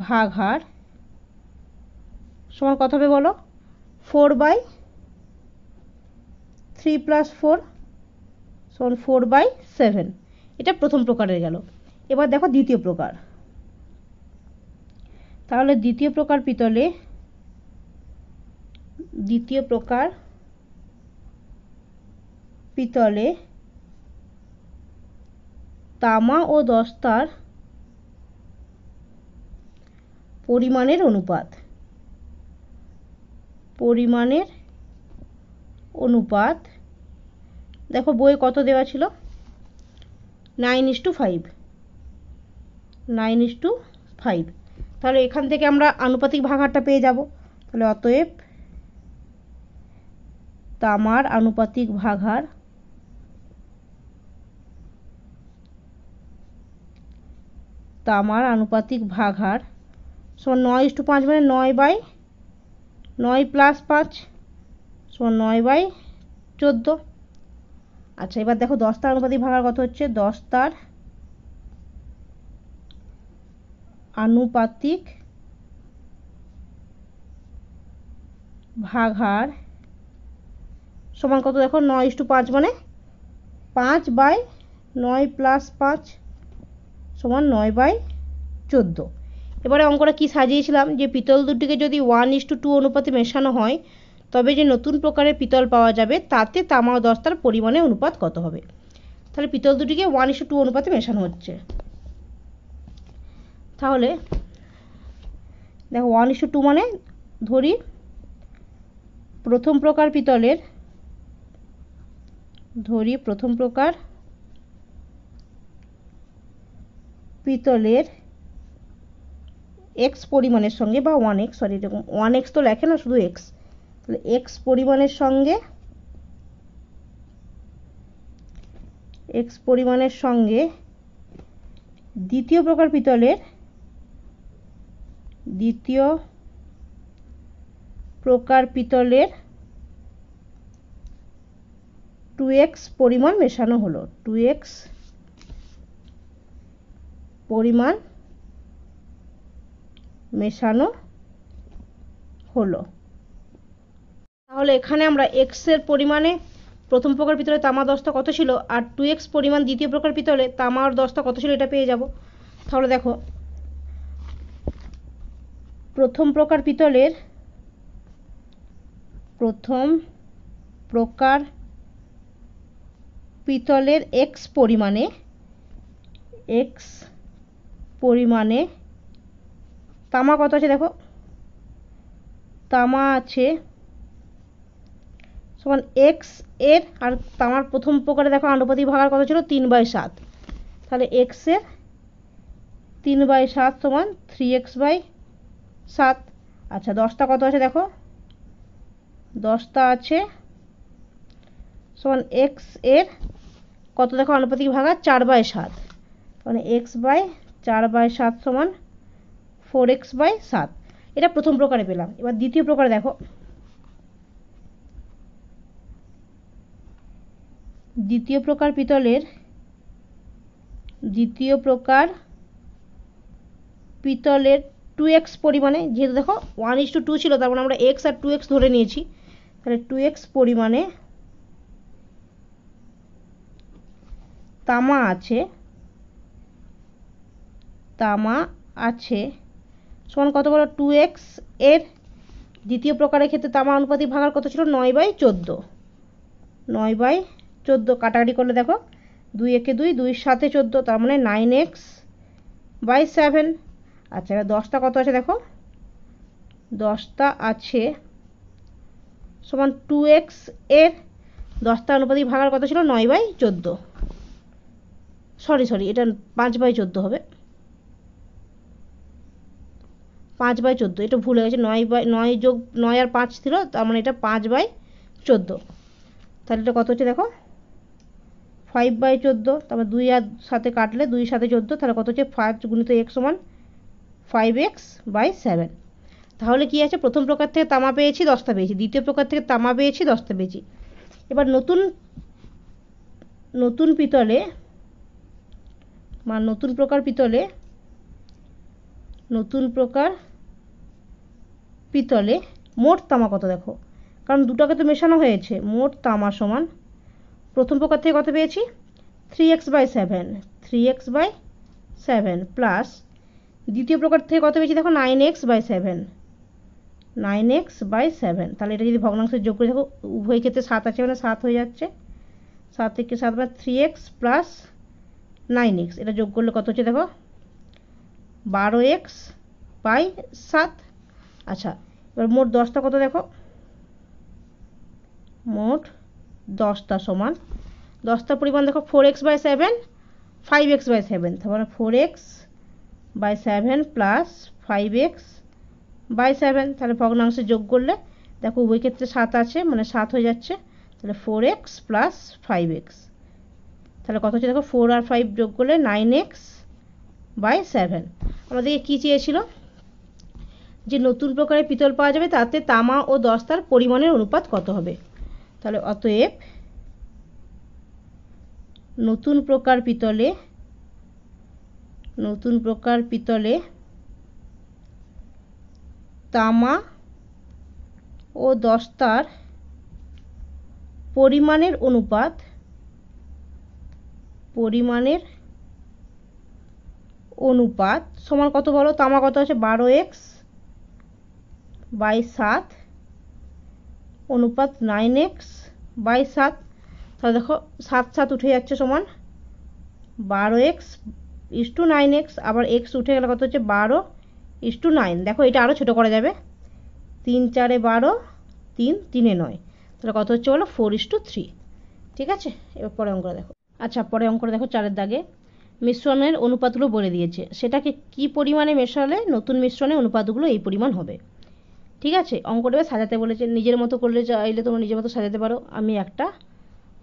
ভাগাহার সমান কত হবে বলো? 4/3 + 4 সমান 4/7। এটা প্রথম প্রকারের গেল। এবার দেখো দ্বিতীয় প্রকার। তাহলে দ্বিতীয় প্রকার পিতলে তামা ও দস্তার পরিমাণের অনুপাত দেখো বইয়ে কত দেওয়া ছিল? 9:5। তাহলে এখান থেকে আমরা আনুপাতিক ভাগাহারটা পেয়ে যাব। তাহলে অতএব তামার আনুপাতিক ভাগাহার সমান 9:5 মানে 9/9 + 5 সমান 9/14। আচ্ছা, এবার দেখো দস্তার আনুপাতিক ভাগাহার কত হচ্ছে? দস্তার আনুপাতিক ভাগাহার সমান কত? দেখো 9:5 মানে 5/9 + 5 সমান 9/14। এবারে অঙ্কটা কি সাজিয়েছিলাম, যে পিতল দুটিকে যদি 1:2 অনুপাতে মেশানো হয় তবে যে নতুন প্রকারের পিতল পাওয়া যাবে তাতে তামা ও দস্তার পরিমাণের অনুপাত কত হবে? তাহলে পিতল দুটিকে 1:2 অনুপাতে মেশানো হচ্ছে। তাহলে দেখো 1:2 মানে ধরি প্রথম প্রকার পিতলের x পরিমাণের সঙ্গে বা 1x, সরি এরকম 1x তো লেখে না, শুধু x। তাহলে x পরিমাণের সঙ্গে দ্বিতীয় প্রকার পিতলের 2x পরিমাণ মেশানো হলো। 2x পরিমাণ মেশানো হলো। তাহলে এখানে আমরা x এর পরিমাণে প্রথম প্রকার পিতলে তামা 10টা কত ছিল আর 2x পরিমাণ দ্বিতীয় প্রকার পিতলে তামার 10টা কত ছিল এটা পেয়ে যাব। তাহলে দেখো প্রথম প্রকার পিতলের x পরিমাণে তামা কত আছে দেখো, তামা আছে সমান x এর, আর তামার প্রথম প্রকারে দেখো আনুপাতিক ভাগার কত ছিল 3/7, তাহলে x এর 3/7 সমান 3x/7। আচ্ছা 10টা কত আছে দেখো, 10টা আছে সমান x এর কত দেখো আনুপাতিক ভাগা 4/7, মানে x/4/7 সমান 4x/7। এটা প্রথম প্রকারে পেলাম। এবার দ্বিতীয় প্রকারে দেখো, দ্বিতীয় প্রকার পিতলের 2x পরিমাণে, যেহেতু দেখো 1:2 ছিল তার মানে আমরা x আর 2x ধরে নিয়েছি, তাহলে 2x পরিমাণে তামা আছে সমান কত বলো, 2x এর দ্বিতীয় প্রকারের ক্ষেত্রে তামা আনুপাতিক ভাগার কত ছিল 9/14, 9/14 কাটাকাটি করলে দেখো 2 একে 2, 2 7 14, তার মানে 9x/7। আচ্ছা এবার 10টা কত আছে দেখো, 10টা আছে সমান 2x এর 10টা আনুপাতিক ভাগার কত ছিল 9/14, সরি এটা 5/14 হবে, 5/14, এটা ভুল হয়ে গেছে, 9 যোগ 9 আর 5 ছিল, তার মানে এটা 5/14। তাহলে এটা কত হচ্ছে দেখো 5/14, তারপর 2 আর সাথে কাটলে 2 7 14, তাহলে কত হচ্ছে 5 গুণিত x সমান 5x/7। তাহলে কি আছে, প্রথম প্রকার থেকে তামা পেয়েছি 10টা পেয়েছি, দ্বিতীয় প্রকার থেকে তামা পেয়েছি 10টা পেয়েছি। এবার নতুন পিতলে মোট তামা কত দেখো, কারণ দুটাকে তো মেশানো হয়েছে। মোট তামা সমান প্রথম প্রকার থেকে কত পেয়েছি 3x/7 প্লাস দ্বিতীয় প্রকার থেকে কত পেয়েছি দেখো 9x/7। তাহলে এটা যদি ভগ্নাংশে যোগ করে দেখো উভয় ক্ষেত্রে 7 আছে মানে 7 হয়ে যাচ্ছে, 7 থেকে 7 মানে 3x প্লাস 9x, এটা যোগ করলে কত হচ্ছে দেখো 12x/7। আচ্ছা এবার মোট 10টা কত দেখো, মোট 10টা সমান 10টার পরিমাণ দেখো 4x/7, 5x/7, তার মানে 4x/7 প্লাস 5x/7। তাহলে ভগ্নাংশে যোগ করলে দেখো উভয় ক্ষেত্রে 7 আছে মানে 7 হয়ে যাচ্ছে, তাহলে 4x প্লাস 5x, তাহলে কত হচ্ছে দেখো 4 আর 5 যোগ করলে 9x/7। আমাদেরকে কী চেয়েছিল, যে নতুন প্রকারের পিতল পাওয়া যাবে তাতে তামা ও দস্তার পরিমাণের অনুপাত কত হবে। তাহলে অতএব নতুন প্রকার পিতলে তামা ও দস্তার পরিমাণের অনুপাত সমান কত বলো, তামা কত আছে 12x/7 অনুপাত 9x/7। তাহলে দেখো 7 7 উঠে যাচ্ছে সমান 12x/9x, আবার x উঠে গেলে কত হচ্ছে 12/9। দেখো এটা আরও ছোটো করা যাবে, 3 4 12, 3 3 9, তাহলে কত হচ্ছে বলো 4/3। ঠিক আছে, এবার পরে অঙ্কটা দেখো। আচ্ছা পরে অঙ্কটা দেখো 4-এর দাগে মিশ্রণের অনুপাতগুলো বলে দিয়েছে, সেটাকে কি পরিমাণে মেশালে নতুন মিশ্রণের অনুপাতগুলো এই পরিমাণ হবে। ঠিক আছে, অঙ্কটা সাজাতে বলেছে, নিজের মতো করলে চাইলে তোমরা নিজের মতো সাজাতে পারো, আমি একটা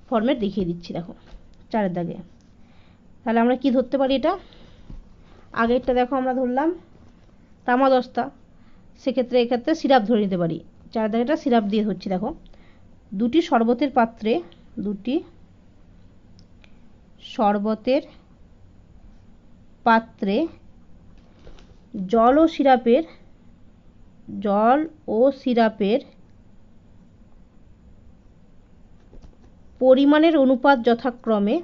ফর্মেট দেখিয়ে দিচ্ছি দেখো 4-এর দাগে। তাহলে আমরা কি ধরতে পারি, এটা আগেরটা দেখো আমরা ধরলাম তামা দস্তা, সেক্ষেত্রে এক্ষেত্রে সিরাপ ধরে নিতে পারি। 4-এর দাগেটা সিরাপ দিয়ে ধরছি দেখো, দুটি শরবতের পাত্রে জল ও সিরাপের জল ও সিরাপের পরিমাণের অনুপাত যথাক্রমে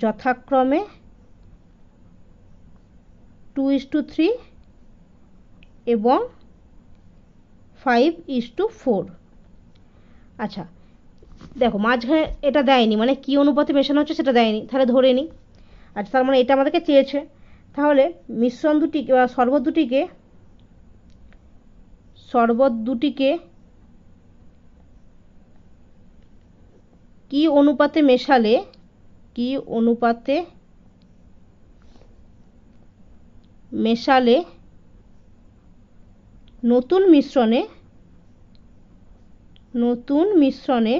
যথাক্রমে 2:3 এবং 5:4। আচ্ছা দেখো মাঝখানে এটা দেয়নি, মানে কি অনুপাতে মেশানো হচ্ছে সেটা দেয়নি, তাহলে ধরে নিই। আচ্ছা তার মানে এটা আমাদেরকে চেয়েছে, তাহলে মিশ্রণ দুটিকে বা শরবত দুটিকে কি অনুপাতে মেশালে নতুন মিশ্রণে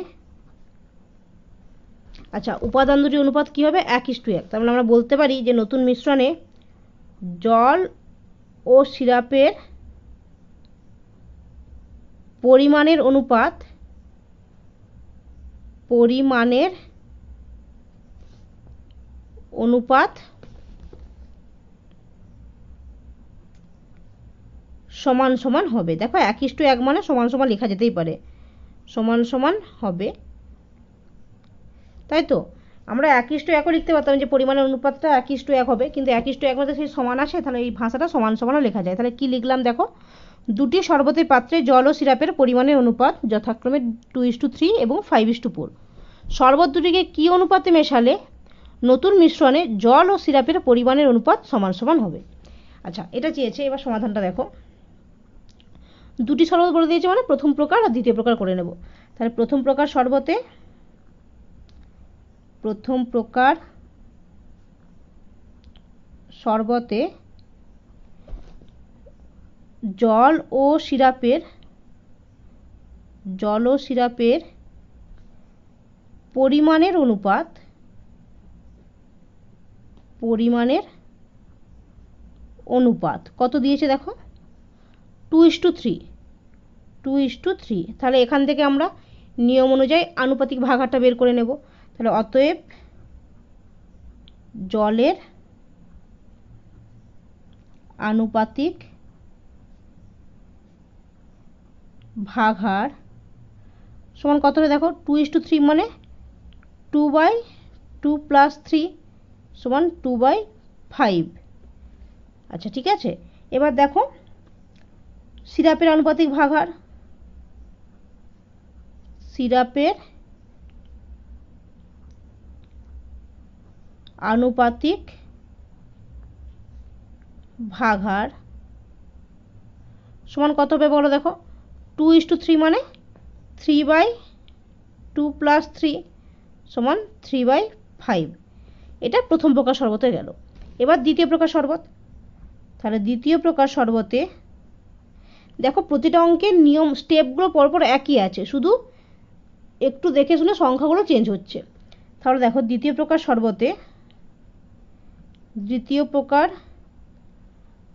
আচ্ছা উপাদান দুটির অনুপাত কি হবে? 1:1। তার মানে আমরা বলতে পারি যে নতুন মিশ্রণে জল ও সিরাপের পরিমাণের অনুপাত সমান সমান হবে। দেখো 1:1 মানে সমান সমান লেখা যেতেই পারে, সমান সমান হবে, তাই তো? আমরা 1:1ও লিখতে পারতাম যে পরিমাণের অনুপাতটা 1:1 হবে, কিন্তু 1:1 মধ্যে সেই সমান আসে, তাহলে এই ভাষাটা সমান সমানও লেখা যায়। তাহলে কি লিখলাম দেখো, দুটি শরবতের পাত্রে জল ও সিরাপের পরিমাণের অনুপাত যথাক্রমে 2:3 এবং 5:4। শরবত দুটিকে কি অনুপাতে মেশালে নতুন মিশ্রণে জল ও সিরাপের পরিমাণের অনুপাত সমান সমান হবে। আচ্ছা এটা চেয়েছে, এবার সমাধানটা দেখো। দুটি শরবত বলে দিয়েছে মানে প্রথম প্রকার আর দ্বিতীয় প্রকার করে নেব। তাহলে প্রথম প্রকার শরবতে জল ও সিরাপের পরিমাণের অনুপাত কত দিয়েছে দেখো, 2:3। তাহলে এখান থেকে আমরা নিয়ম অনুযায়ী আনুপাতিক ভাগাহারটা বের করে নেব। তাহলে অতএব জলের আনুপাতিক ভাগাহার সমান কত হবে দেখো, 2:3 মানে 2/2 + 3 সমান 2/5। আচ্ছা ঠিক আছে, এবার দেখো সিরাপের আনুপাতিক ভাগাহার, সিরাপের আনুপাতিক ভাগাহার সমান কত হবে বলো দেখো, 2:3 মানে 3/2 + 3 সমান 3/5। এটা প্রথম প্রকার শরবতে গেল। এবার দ্বিতীয় প্রকার শরবত। তাহলে দ্বিতীয় প্রকার শরবতে দেখো প্রতিটা অঙ্কের নিয়ম স্টেপগুলো পরপর একই আছে, শুধু একটু দেখে শুনে সংখ্যাগুলো চেঞ্জ হচ্ছে। তাহলে দেখো দ্বিতীয় প্রকার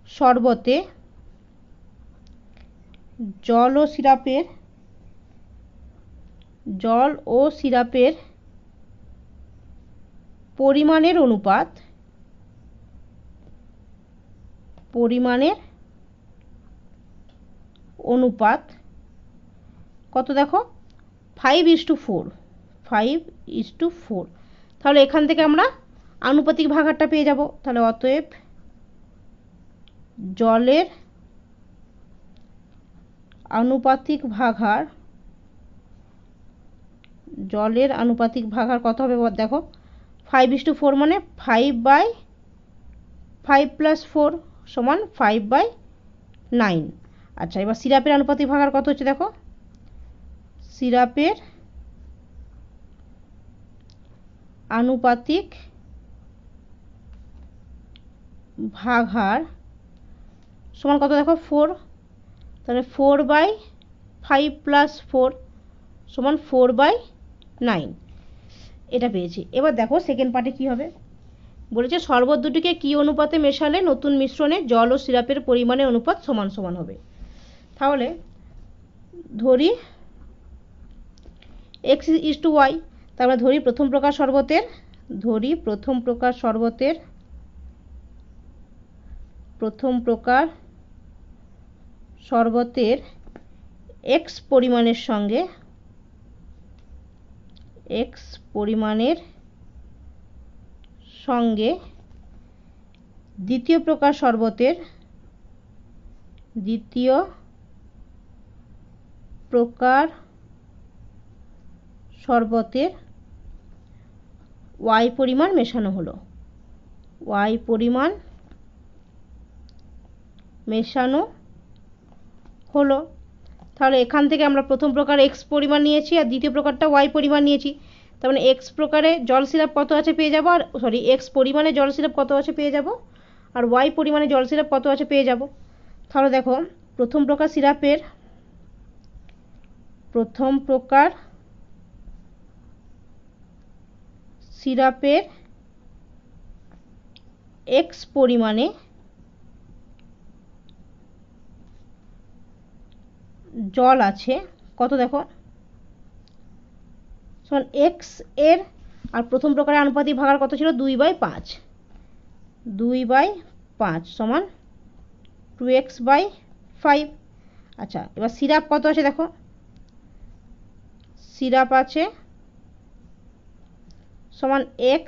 শরবতে জল ও সিরাপের পরিমাণের অনুপাত কত দেখো, 5:4। তাহলে এখান থেকে আমরা আনুপাতিক ভাগাহারটা পেয়ে যাব। তাহলে অতএব জলের আনুপাতিক ভাগাহার কত হবে দেখো, 5:4 মানে 5/5 + 4 সমান 5/9। আচ্ছা এবার সিরাপের আনুপাতিক ভাগাহার কত হচ্ছে দেখো, সিরাপের আনুপাতিক ভাগাহার সমান কত দেখো, 4। তাহলে 4/5 + 4 সমান 4/9, এটা পেয়েছি। এবার দেখো সেকেন্ড পার্টে কি হবে, বলেছে শরবত দুটিকে কি অনুপাতে মেশালে নতুন মিশ্রণে জল ও সিরাপের পরিমাণের অনুপাত সমান সমান হবে। তাহলে ধরি x:y, তারপরে ধরি প্রথম প্রকার শরবতের ধরি প্রথম প্রকার শরবতের x পরিমাণের সঙ্গে দ্বিতীয় প্রকার শরবতের y পরিমাণ মেশানো হলো। তাহলে এখান থেকে আমরা প্রথম প্রকার x পরিমাণ নিয়েছি আর দ্বিতীয় প্রকারটা y পরিমাণ নিয়েছি। তার মানে x প্রকারে জল সিরাপ কত আছে পেয়ে যাব, আর x পরিমাণে জল সিরাপ কত আছে পেয়ে যাব, আর y পরিমাণে জল সিরাপ কত আছে পেয়ে যাব। তাহলে দেখো প্রথম প্রকার সিরাপের x পরিমাণে জল আছে কত, দেখো সমান x এর, আর প্রথম প্রকারের আনুপাতিক ভাগার কত ছিল 2/5, 2/5 সমান 2x/5। আচ্ছা, এবার সিরাপ কত আছে দেখো, সিরাপ আছে সমান x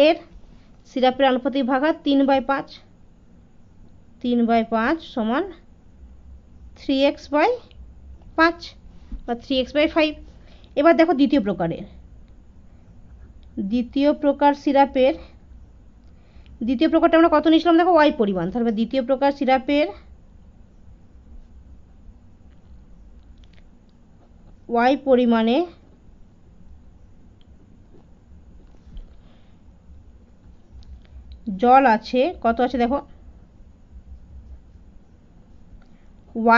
এর সিরাপের আনুপাতিক ভাগার 3/5, 3/5 সমান 3x/5 বা 3x/5। এবার দেখো দ্বিতীয় প্রকার সিরাপের দ্বিতীয় প্রকারটা আমরা কত নিয়েছিলাম দেখো y পরিমাণ। তাহলে দ্বিতীয় প্রকার সিরাপের y পরিমাণে জল আছে কত আছে দেখো,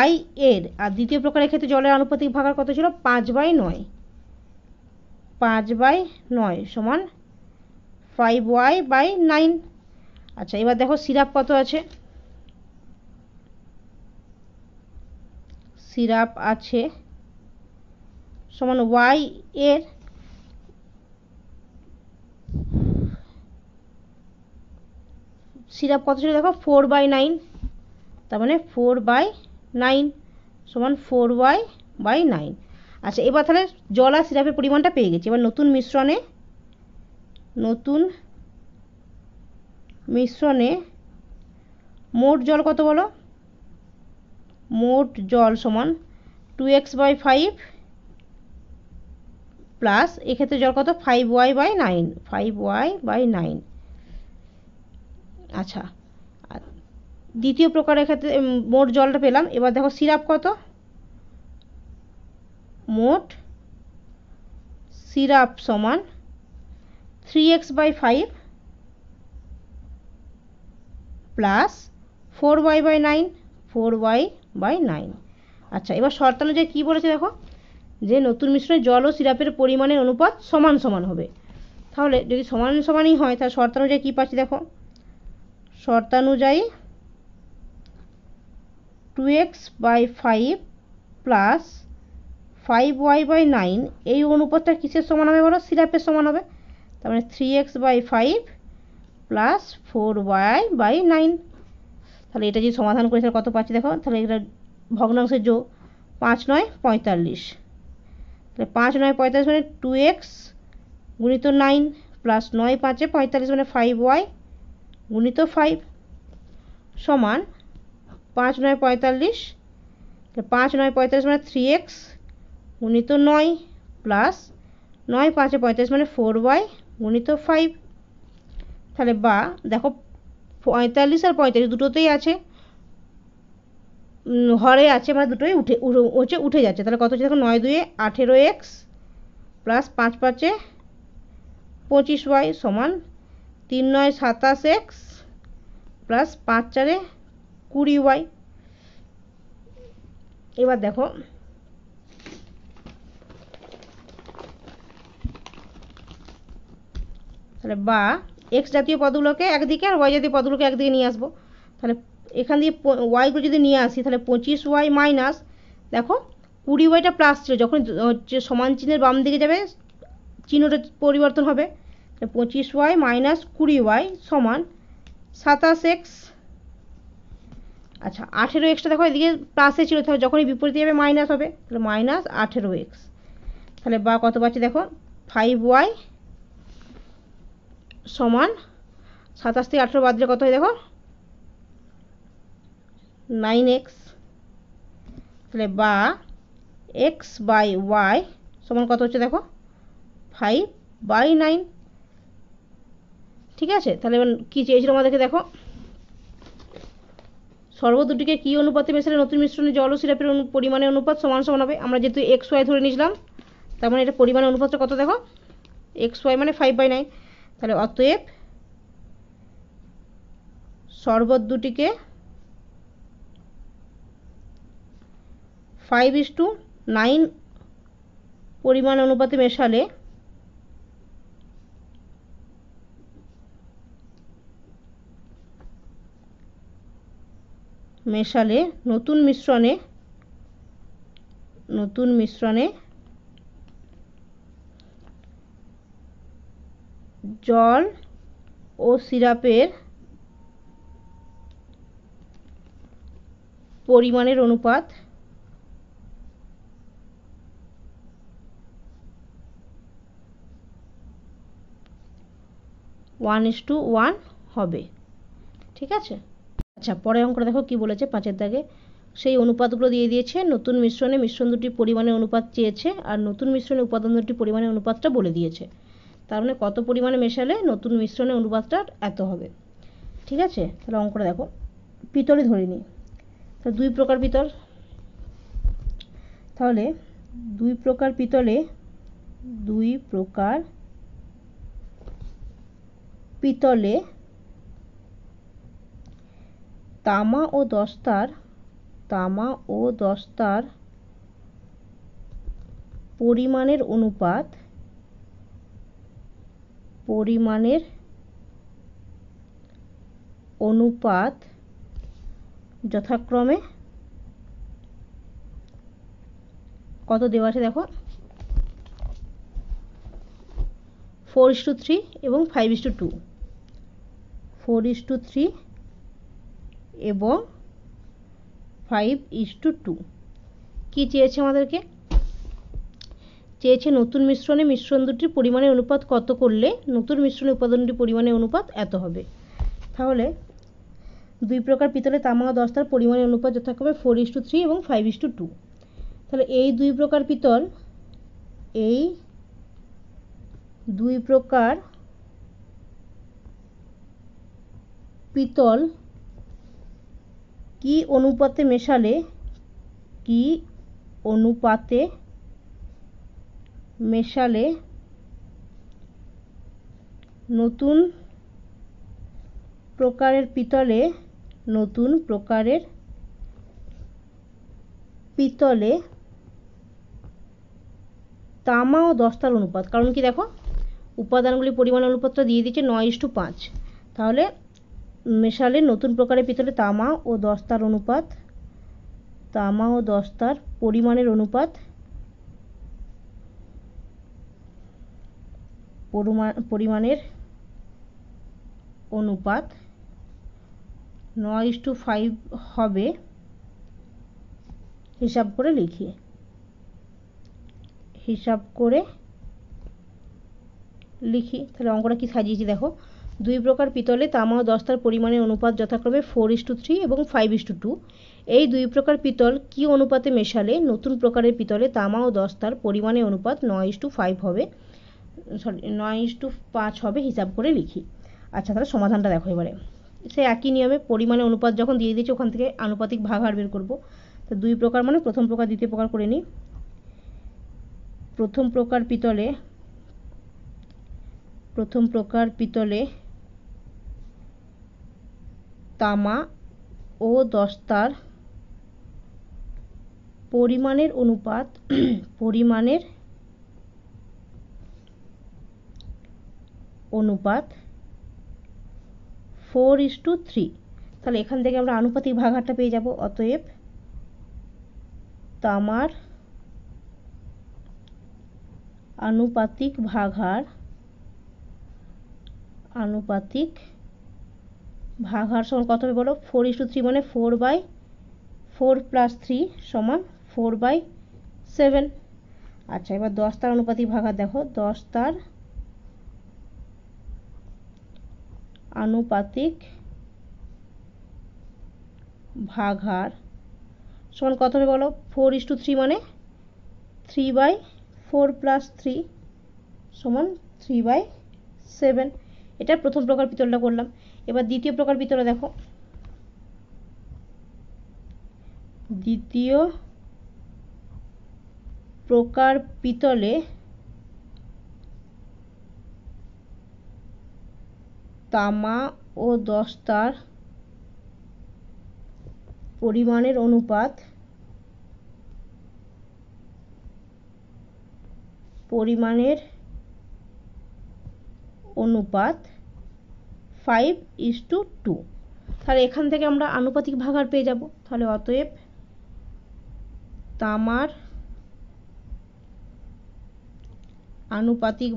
y এর, আর দ্বিতীয় প্রকারের ক্ষেত্রে জলের আনুপাতিক ভাগার কত ছিল 5/9, 5/9 সমান 5y/9। আচ্ছা, এবার দেখো সিরাপ কত আছে, সিরাপ আছে সমান y এর সিরাপ কত ছিল দেখো 4/9, তার মানে 4/9 সমান 4y/9। আচ্ছা, এবার তাহলে জল আর সিরাপের পরিমাণটা পেয়ে গেছি। এবার নতুন মিশ্রণে মোট জল কত বলো, মোট জল সমান 2x/5 প্লাস এক্ষেত্রে জল কত 5y/9। আচ্ছা, দ্বিতীয় প্রকারের ক্ষেত্রে মোট জলটা পেলাম। এবার দেখো সিরাপ কত, মোট সিরাপ সমান 3x/5 প্লাস 4y/9। আচ্ছা, এবার শর্তানুযায়ী কি বলেছে দেখো, যে নতুন মিশ্রণে জল ও সিরাপের পরিমাণের অনুপাত সমান সমান হবে। তাহলে যদি সমানই হয় তাহলে শর্তানুযায়ী কি পাচ্ছি দেখো, শর্তানুযায়ী 2x/5 প্লাস 5y/9 এই অনুপাতটা কিসের সমান হবে বলো, সিরাপের সমান হবে। তার মানে 3x/5 প্লাস 4y/9। তাহলে এটা যদি সমাধান করি তাহলে কত পাচ্ছি দেখো, তাহলে এটা ভগ্নাংশের যোগ, 5 × 9 = 45। তাহলে 5 × 9 = 45 মানে 2x গুণিত 9 প্লাস 9 × 5 = 45 মানে 5y গুণিত 5 সমান 5 × 9 = 45। 5 × 9 = 45 মানে 3x গুণিত 9 প্লাস 9 × 5 = 45 মানে 4y গুণিত 5। তাহলে বা দেখো 45 আর 45 দুটোতেই আছে, হরে আছে, মানে দুটোই উঠে যাচ্ছে। তাহলে কত হচ্ছে দেখো, 9 × 2 = 18x প্লাস 5 × 5 = 25y সমান 3 × 9 = 27x প্লাস 5 × 4 = 20y। এবার দেখো তাহলে বা x জাতীয় পদগুলোকে একদিকে আর y জাতীয় পদগুলোকে একদিকে নিয়ে আসবো। তাহলে এখান দিয়ে y গুলো যদি নিয়ে আসি তাহলে 25y মাইনাস, দেখো 20yটা প্লাস ছিল, যখন হচ্ছে সমান চিহ্নের বাম দিকে যাবে চিহ্নটা পরিবর্তন হবে। 25y মাইনাস 20y সমান 27x। আচ্ছা 18xটা দেখো এদিকে প্লাসে ছিল, তাহলে যখনই বিপরীতে যাবে মাইনাস হবে, তাহলে মাইনাস 18x। তাহলে বা কত পাচ্ছি দেখো 5y সমান 27 থেকে 18 বাদ দিলে কত হয় দেখো 9x। তাহলে বা x বাই y সমান কত হচ্ছে দেখো 5/9। ঠিক আছে, তাহলে এবার কী চেয়েছিল আমাদেরকে দেখো, সর্ব দুটিকে কী অনুপাতে মেশালে নতুন মিশ্রণে জল ও সিরাপের পরিমাণের অনুপাত সমান সমান হবে। আমরা যেহেতু এক্স ওয়াই ধরে নিয়েছিলাম, তার মানে এটা পরিমাণের অনুপাতটা কত দেখো এক্স ওয়াই মানে 5/9। তাহলে অতএব শরবত দুটিকে 5:9 পরিমাণ অনুপাতে মেশালে নতুন মিশ্রণে জল ও সিরাপের পরিমাণের অনুপাত 1:1 হবে। ঠিক আছে, আচ্ছা পরের অঙ্কটা দেখো কি বলেছে 5-এর দাগে। সেই অনুপাতগুলো দিয়ে দিয়েছে, নতুন মিশ্রণে মিশ্রণ দুটির পরিমাণের অনুপাত চেয়েছে, আর নতুন মিশ্রণে উপাদান দুটির পরিমাণের অনুপাতটা বলে দিয়েছে। তার মানে কত পরিমাণে মেশালে নতুন মিশ্রণের অনুপাতটা এত হবে। ঠিক আছে, তাহলে অঙ্কটা দেখো, পিতলই ধরে নিই। তাহলে দুই প্রকার পিতল, তাহলে দুই প্রকার পিতলে তামা ও দস্তার পরিমাণের অনুপাত যথাক্রমে কত দেওয়া আছে দেখো 4:3 এবং 5:2। 4:3 এবং 5:2। কি চেয়েছে আমাদেরকে, চেয়েছে নতুন মিশ্রণে মিশ্রণ দুটির পরিমাণের অনুপাত কত করলে নতুন মিশ্রণে উপাদানটির পরিমাণের অনুপাত এত হবে। তাহলে দুই প্রকার পিতলে তামা ও দস্তার পরিমাণের অনুপাত যথাক্রমে 4:3 এবং 5:2। তাহলে এই দুই প্রকার পিতল কি অনুপাতে মেশালে নতুন প্রকারের পিতলে তামা ও দস্তার অনুপাত, কারণ কি দেখো উপাদানগুলির পরিমাণ অনুপাতটা দিয়ে দিচ্ছে 9:5। তাহলে মেশালে নতুন প্রকারের পিতলে তামা ও দস্তার পরিমাণের অনুপাত 9:5 হবে। হিসাব করে লিখি। তাহলে অঙ্কটা কি সাজিয়েছি দেখো, দুই প্রকার পিতলে তামা ও দস্তার পরিমাণের অনুপাত যথাক্রমে 4:3 এবং 5:2। এই দুই প্রকার পিতল কি অনুপাতে মেশালে নতুন প্রকারের পিতলে তামা ও দস্তার পরিমাণের অনুপাত 9:5 হবে, 9:5 হবে। হিসাব করে লিখি। আচ্ছা তাহলে সমাধানটা দেখো এবারে, সে একই নিয়মে পরিমাণের অনুপাত যখন দিয়ে দিয়েছে ওখান থেকে আনুপাতিক ভাগাহার বের করব। তো দুই প্রকার মানে প্রথম প্রকার দ্বিতীয় প্রকার করে নিই। প্রথম প্রকার পিতলে তামা ও দস্তার পরিমাণের অনুপাত 4:3। তাহলে এখান থেকে আমরা আনুপাতিক ভাগাহারটা পেয়ে যাব। অতএব তামার আনুপাতিক ভাগাহার আনুপাতিক ভাগাহার সমান কত হবে বলো? 4:3 মানে 4/4 + 3 সমান 4/7। আচ্ছা, এবার 10 তার আনুপাতিক ভাগাহার দেখো, 10 তার আনুপাতিক ভাগাহার সমান কত হবে বলো? 4:3 মানে 3/4 + 3 সমান 3/7। এটা প্রথম প্রকার পিতলটা করলাম। এবার দ্বিতীয় প্রকার পিতলে দেখো, দ্বিতীয় প্রকার পিতলে তামা ও দস্তার পরিমাণের অনুপাত 5:2। তাহলে এখান থেকে আমরা আনুপাতিক ভাগাহার পেয়ে যাব। তাহলে অতএব তামার আনুপাতিক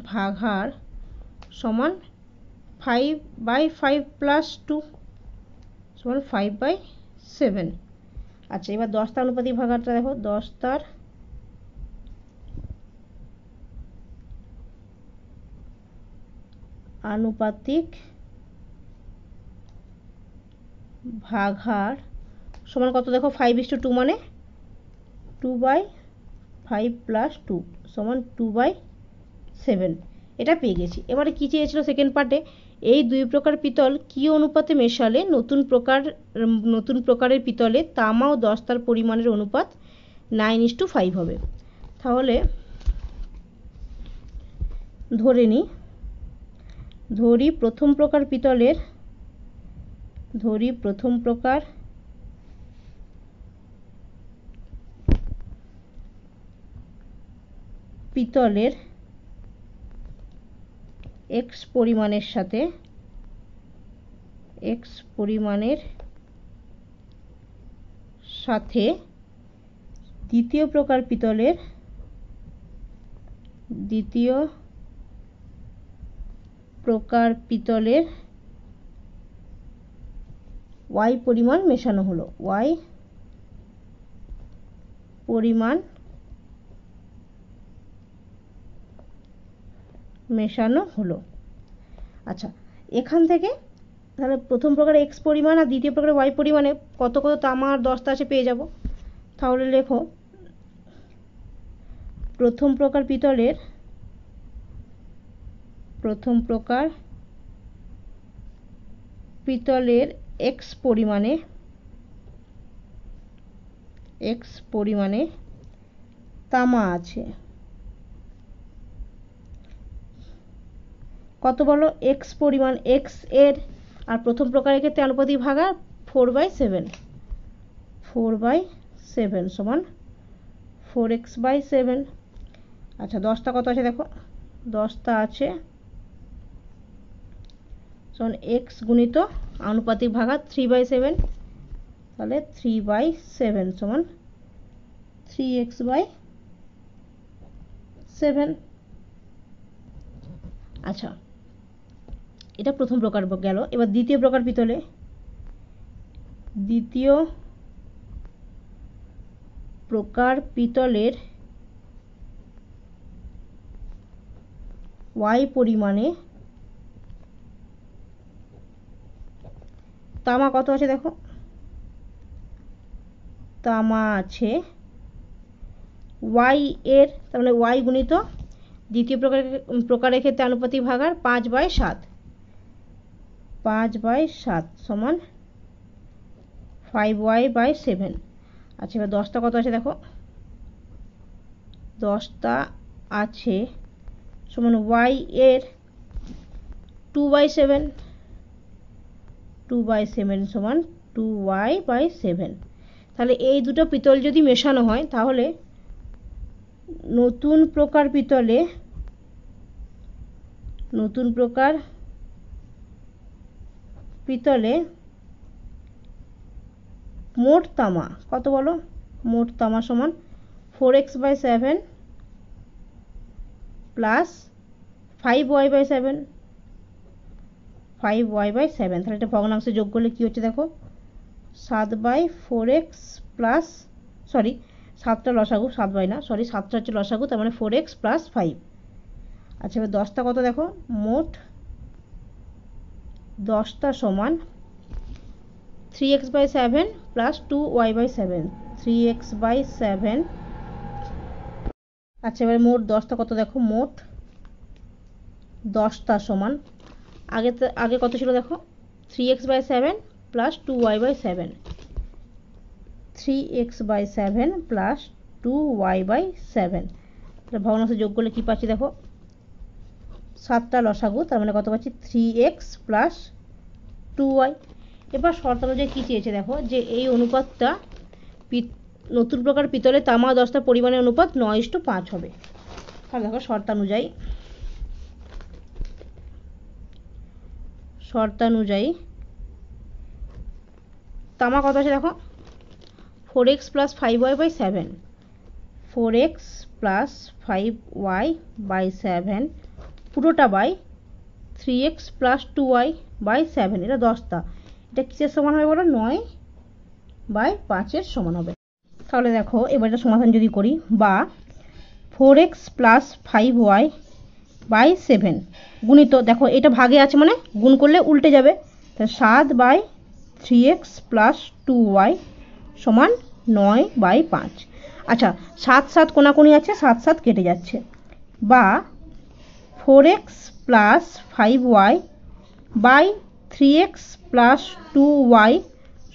ভাগাহার সমান 5/5 + 2 সমান 5/7। আচ্ছা, এবার 10 তার আনুপাতিক ভাগাহারটা দেখো, 10 তার আনুপাতিক ভাগাহার সমান কত দেখো? 5:2 মানে 2/5 + 2 সমান 2/7। এটা পেয়ে গেছি। এবারে কি চেয়েছিল সেকেন্ড পার্টে? এই দুই প্রকার পিতল কি অনুপাতে মেশালে নতুন প্রকারের পিতলে তামা ও দস্তার পরিমাণের অনুপাত 9:5 হবে। তাহলে ধরি প্রথম প্রকার পিতলের x পরিমাণের সাথে দ্বিতীয় প্রকার পিতলের y পরিমাণ মেশানো হলো। y পরিমাণ মেশানো হলো। আচ্ছা, এখান থেকে তাহলে প্রথম প্রকারে x পরিমাণ আর দ্বিতীয় প্রকারে y পরিমাণে কত কত তামা আর দস্তা আছে পেয়ে যাব। তাহলে লেখো, প্রথম প্রকার পিতলের x পরিমাণে তামা আছে কত বলো? x পরিমাণ, x এর আর প্রথম প্রকারের ক্ষেত্রে আনুপাতিক ভাগাহার 4/7 সমান 4x/7। আচ্ছা, 10টা কত আছে দেখো, 10টা আছে সমান x গুণিত আনুপাতিক ভাগাহার 3/7। তাহলে 3/7 সমান 3x/7। আচ্ছা, এটা প্রথম প্রকার গেল। এবার দ্বিতীয় প্রকার পিতলে y পরিমাণে তামা কত আছে দেখো, তামা আছে y এর, তার মানে y গুণিত দ্বিতীয় প্রকারের ক্ষেত্রে আনুপাতিক ভাগাহার 5/7 সমান 5y/7। আচ্ছা, এবার 10টা কত আছে দেখো, 10টা আছে সমান y এর 2/7 সমান 2y/7। তাহলে এই দুটো পিতল যদি মেশানো হয় তাহলে নতুন প্রকার পিতলে মোট তামা কত বলো? মোট তামা সমান 4x/7 প্লাস 5y/7, 5y/7, তাহলে এটা ভগ্নাংশে যোগ করলে কি হচ্ছে দেখো 7/4x প্লাস, সরি 7টা লসাগু, 7 না, সরি 7টা হচ্ছে লসাগু, তার মানে 4x প্লাস 5। আচ্ছা এবার 10টা কত দেখো, মোট 10টা সমান 3x/7 প্লাস 2y/7, 3x/7। আচ্ছা এবার মোট 10টা কত দেখো, মোট 10টা সমান, আগে কত ছিল দেখো 3x/7 plus 2y/7, 3x/7 plus 2y/7, ভগ্নাংশে যোগ করলে কি পাচ্ছি দেখো 7টা লসাগু, তার মানে কত পাচ্ছি 3x প্লাস 2y। এবার শর্ত অনুযায়ী কী চেয়েছে দেখো, যে এই অনুপাতটা নতুন প্রকার পিতলে তামা দস্তার পরিমাণের অনুপাত 9:5 হবে। তাহলে দেখো শর্তানুযায়ী তামা কত আছে দেখো 4x plus 5y/7, 4x plus 5y/7 পুরোটা বাই 3x প্লাস 2y/7, এটা 10টা, এটা কিসের সমান হবে বলো 9/5 সমান হবে। তাহলে দেখো এবার এটা সমাধান যদি করি, বা 4x প্লাস 5y/7 গুণিত, দেখো এটা ভাগে আছে মানে গুণ করলে উল্টে যাবে, তাহলে 7/3x প্লাস 2y সমান 9/5। আচ্ছা 7 কোনাকুনি আছে, 7 কেটে যাচ্ছে, বা 4x plus 5y/3x plus 2y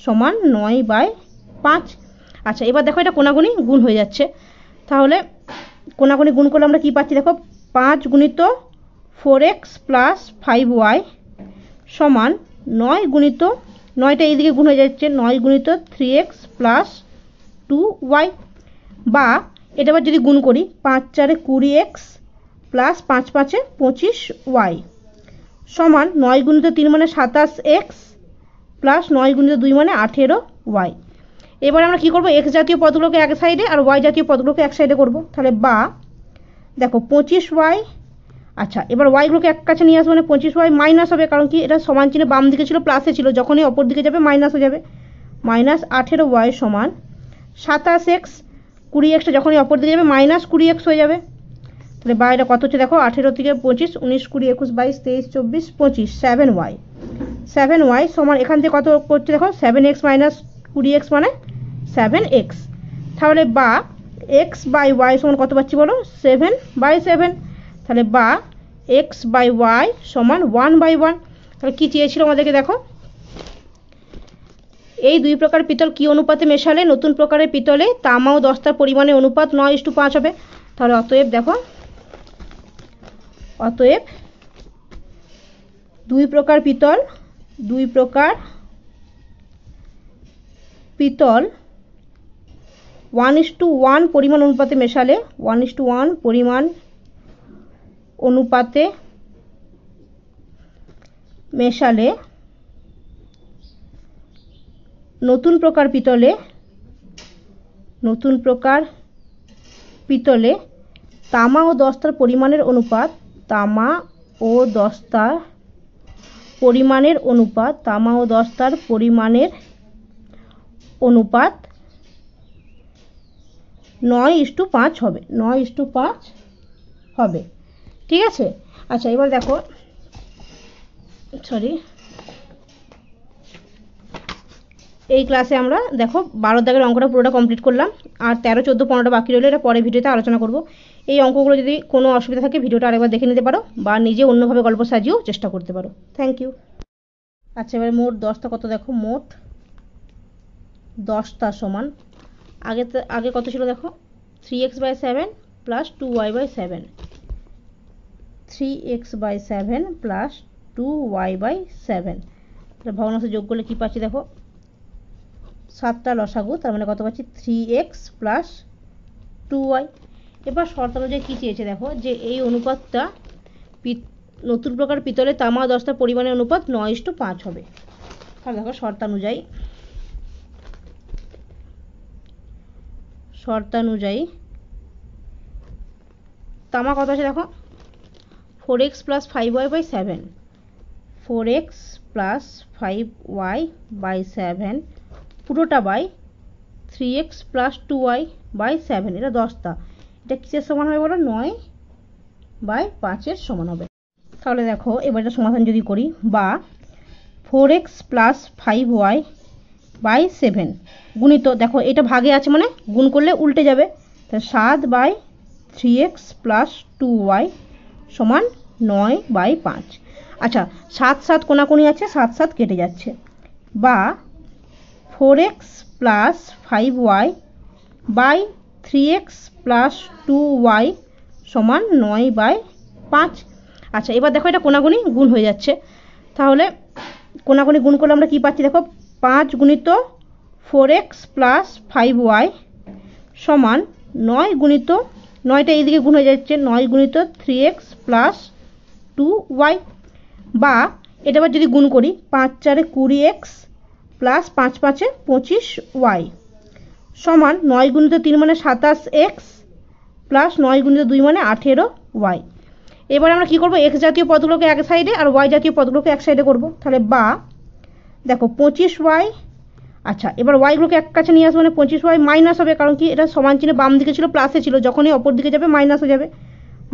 সমান 9/5। আচ্ছা এবার দেখো এটা কোনাকুনি গুণ হয়ে যাচ্ছে, তাহলে কোনাকুনি গুণ করলে আমরা কি পাচ্ছি দেখো 5 গুণিত 4x প্লাস 5y সমান 9 গুণিত, 9টা এইদিকে গুণ হয়ে যাচ্ছে, 9 গুণিত 3x প্লাস 2y, বা এটা আবার যদি গুণ করি 5 4 20x প্লাস 5 5 25y সমান 9 গুণিত 3 মানে 27x প্লাস 9 গুণিত 2 মানে 18y। এবার আমরা কি করব, x জাতীয় পদগুলোকে এক সাইডে আর y জাতীয় পদগুলোকে এক সাইডে করব, তাহলে বা দেখো 25y, আচ্ছা এবার ওয়াইগুলোকে এক কাছে নিয়ে আসবো, মানে 25y মাইনাস হবে, কারণ কি এটা সমান চিহ্নে বাম দিকে ছিল প্লাসে ছিল, যখনই অপর দিকে যাবে মাইনাস হয়ে যাবে, মাইনাস 18y সমান 27x, 20xটা যখনই অপর দিকে যাবে মাইনাস 20x হয়ে যাবে, তাহলে বা এটা কত হচ্ছে দেখো 18 থেকে 25, 19 20 21 22 23 24 25, 7y, 7y সমান এখান থেকে কত করছে দেখো 7x মাইনাস 20x মানে 7x, তাহলে বা x/y সমান কত পাচ্ছি বলো 7/7, তাহলে বা x/y সমান 1/1। তাহলে কি চেয়েছিল আমাদেরকে দেখো, এই দুই প্রকার পিতল কি অনুপাতে মেশালে নতুন প্রকারের পিতলে তামা ও দস্তার পরিমাণের অনুপাত 9:5 হবে। তাহলে অতএব দেখো, অতএব দুই প্রকার পিতল 1:1 পরিমাণ অনুপাতে মেশালে, 1:1 পরিমাণ অনুপাতে মেশালে নতুন প্রকার পিতলে তামা ও দস্তার পরিমাণের অনুপাত, তামা ও দস্তার পরিমাণের অনুপাত 9:5 হবে, 9:5 হবে, ঠিক আছে। আচ্ছা এবার দেখো, এই ক্লাসে আমরা দেখো 12 দাগের অঙ্কটা পুরোটা কমপ্লিট করলাম, আর 13 14 15টা বাকি রইলো, এটা পরে ভিডিওতে আলোচনা করব। এই অঙ্কগুলো যদি কোনো অসুবিধা থাকে ভিডিওটা আরেকবার দেখে নিতে পারো, বা নিজে অন্যভাবে গল্প সাজিয়েও চেষ্টা করতে পারো। Thank you. আচ্ছা এবার মোট 10টা কত দেখো, মোট 10টা সমান, আগে কত ছিল দেখো 3x/7 plus 2y/7, 3x/7 plus 2y/7, ভগ্নাংশে যোগ করলে কি পাচ্ছি দেখো 7টা লসাগু, তার মানে কত পাচ্ছি 3x প্লাস 2y। এবার শর্ত অনুযায়ী কী চেয়েছে দেখো, যে এই অনুপাতটা নতুন প্রকার পিতলে তামা দস্তার পরিমাণের অনুপাত 9:5 হবে। তাহলে দেখো শর্তানুযায়ী তামা কত আছে দেখো 4x plus 5y by 7, 4x plus 5y by 7 পুরোটা by 3x plus 2y by 7, এটা 10টা। এটা কিসের সমান হবে বলো? 9 বাই 5-এর সমান হবে। তাহলে দেখো এবার এটা সমাধান যদি করি, বা 4x প্লাস 5y বাই 7 গুণিত, দেখো এটা ভাগে আছে মানে গুণ করলে উল্টে যাবে, তাহলে 7 বাই 3x প্লাস 2y সমান 9 বাই 5। আচ্ছা 7 7 কোনাকুনি আছে, 7 7 কেটে যাচ্ছে, বা 4x plus 5y by 3x plus 2y সমান 9 বাই 5। আচ্ছা এবার দেখো এটা কোনাকুনি গুণ হয়ে যাচ্ছে, তাহলে কোনাকুনি গুণ করলে আমরা কি পাচ্ছি? দেখো 5 গুণিত 4x প্লাস 5y সমান 9 গুণিত, 9টা এইদিকে গুণ হয়ে যাচ্ছে, 9 গুণিত 3x প্লাস 2y, বা এটা আবার যদি গুণ করি 5 4 20x প্লাস 5 5 25y সমান 9 গুণিত 3 মানে 27x প্লাস 9 গুণিত 2 মানে 18y। এবার আমরা কি করব? x জাতীয় পদগুলোকে এক সাইডে আর y জাতীয় পদগুলোকে এক সাইডে করব, তাহলে বা দেখো 25y, আচ্ছা এবার y গুলোকে এক কাছে নিয়ে আসবো, মানে 25y মাইনাস হবে, কারণ কি এটা সমান চিহ্নে বাম দিকে ছিল প্লাসে ছিল, যখনই অপর দিকে যাবে মাইনাস হয়ে যাবে,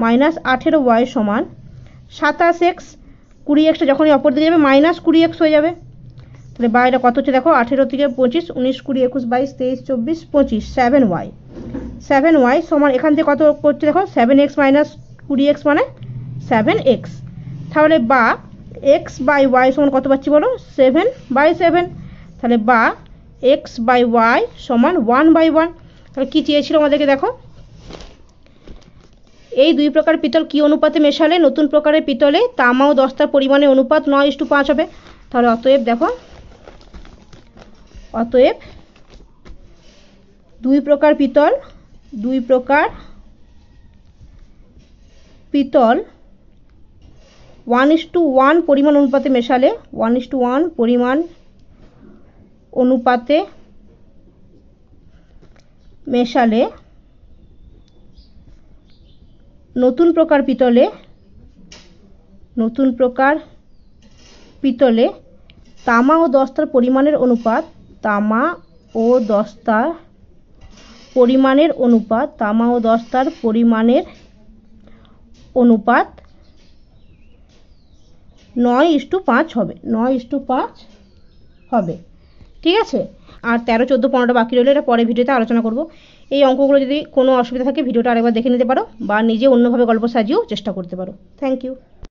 মাইনাস 18y সমান 27x, 20xটা যখনই অপর দিকে যাবে মাইনাস 20x হয়ে যাবে, তাহলে বা এটা কত হচ্ছে দেখো 18 থেকে 25 19 20 21 22 23 24 25 7y, 7y সমান এখান থেকে কত করছে দেখো 7x মাইনাস 20x মানে 7x, তাহলে বা x বাই y সমান কত পাচ্ছি বলো? 7 বাই 7, তাহলে বা x বাই y সমান 1 বাই 1। তাহলে কি চেয়েছিল আমাদেরকে? দেখো এই দুই প্রকার পিতল কি অনুপাতে মেশালে নতুন প্রকারের পিতলে তামা ও দস্তার পরিমাণের অনুপাত 9:5 হবে। তাহলে অতএব দেখো, অতএব দুই প্রকার পিতল 1:1 পরিমাণ অনুপাতে মেশালে 1:1 পরিমাণ অনুপাতে মেশালে নতুন প্রকার পিতলে তামা ও দস্তার পরিমাণের অনুপাত, তামা ও দস্তার পরিমাণের অনুপাত 9:5 হবে, 9:5 হবে। ঠিক আছে, আর 13 14 15টা বাকি রইলো, এটা পরে ভিডিওতে আলোচনা করব। এই অঙ্কগুলো যদি কোনো অসুবিধা থাকে ভিডিওটা আরেকবার দেখে নিতে পারো, বা নিজে অন্যভাবে গল্প সাজিয়েও চেষ্টা করতে পারো। Thank you.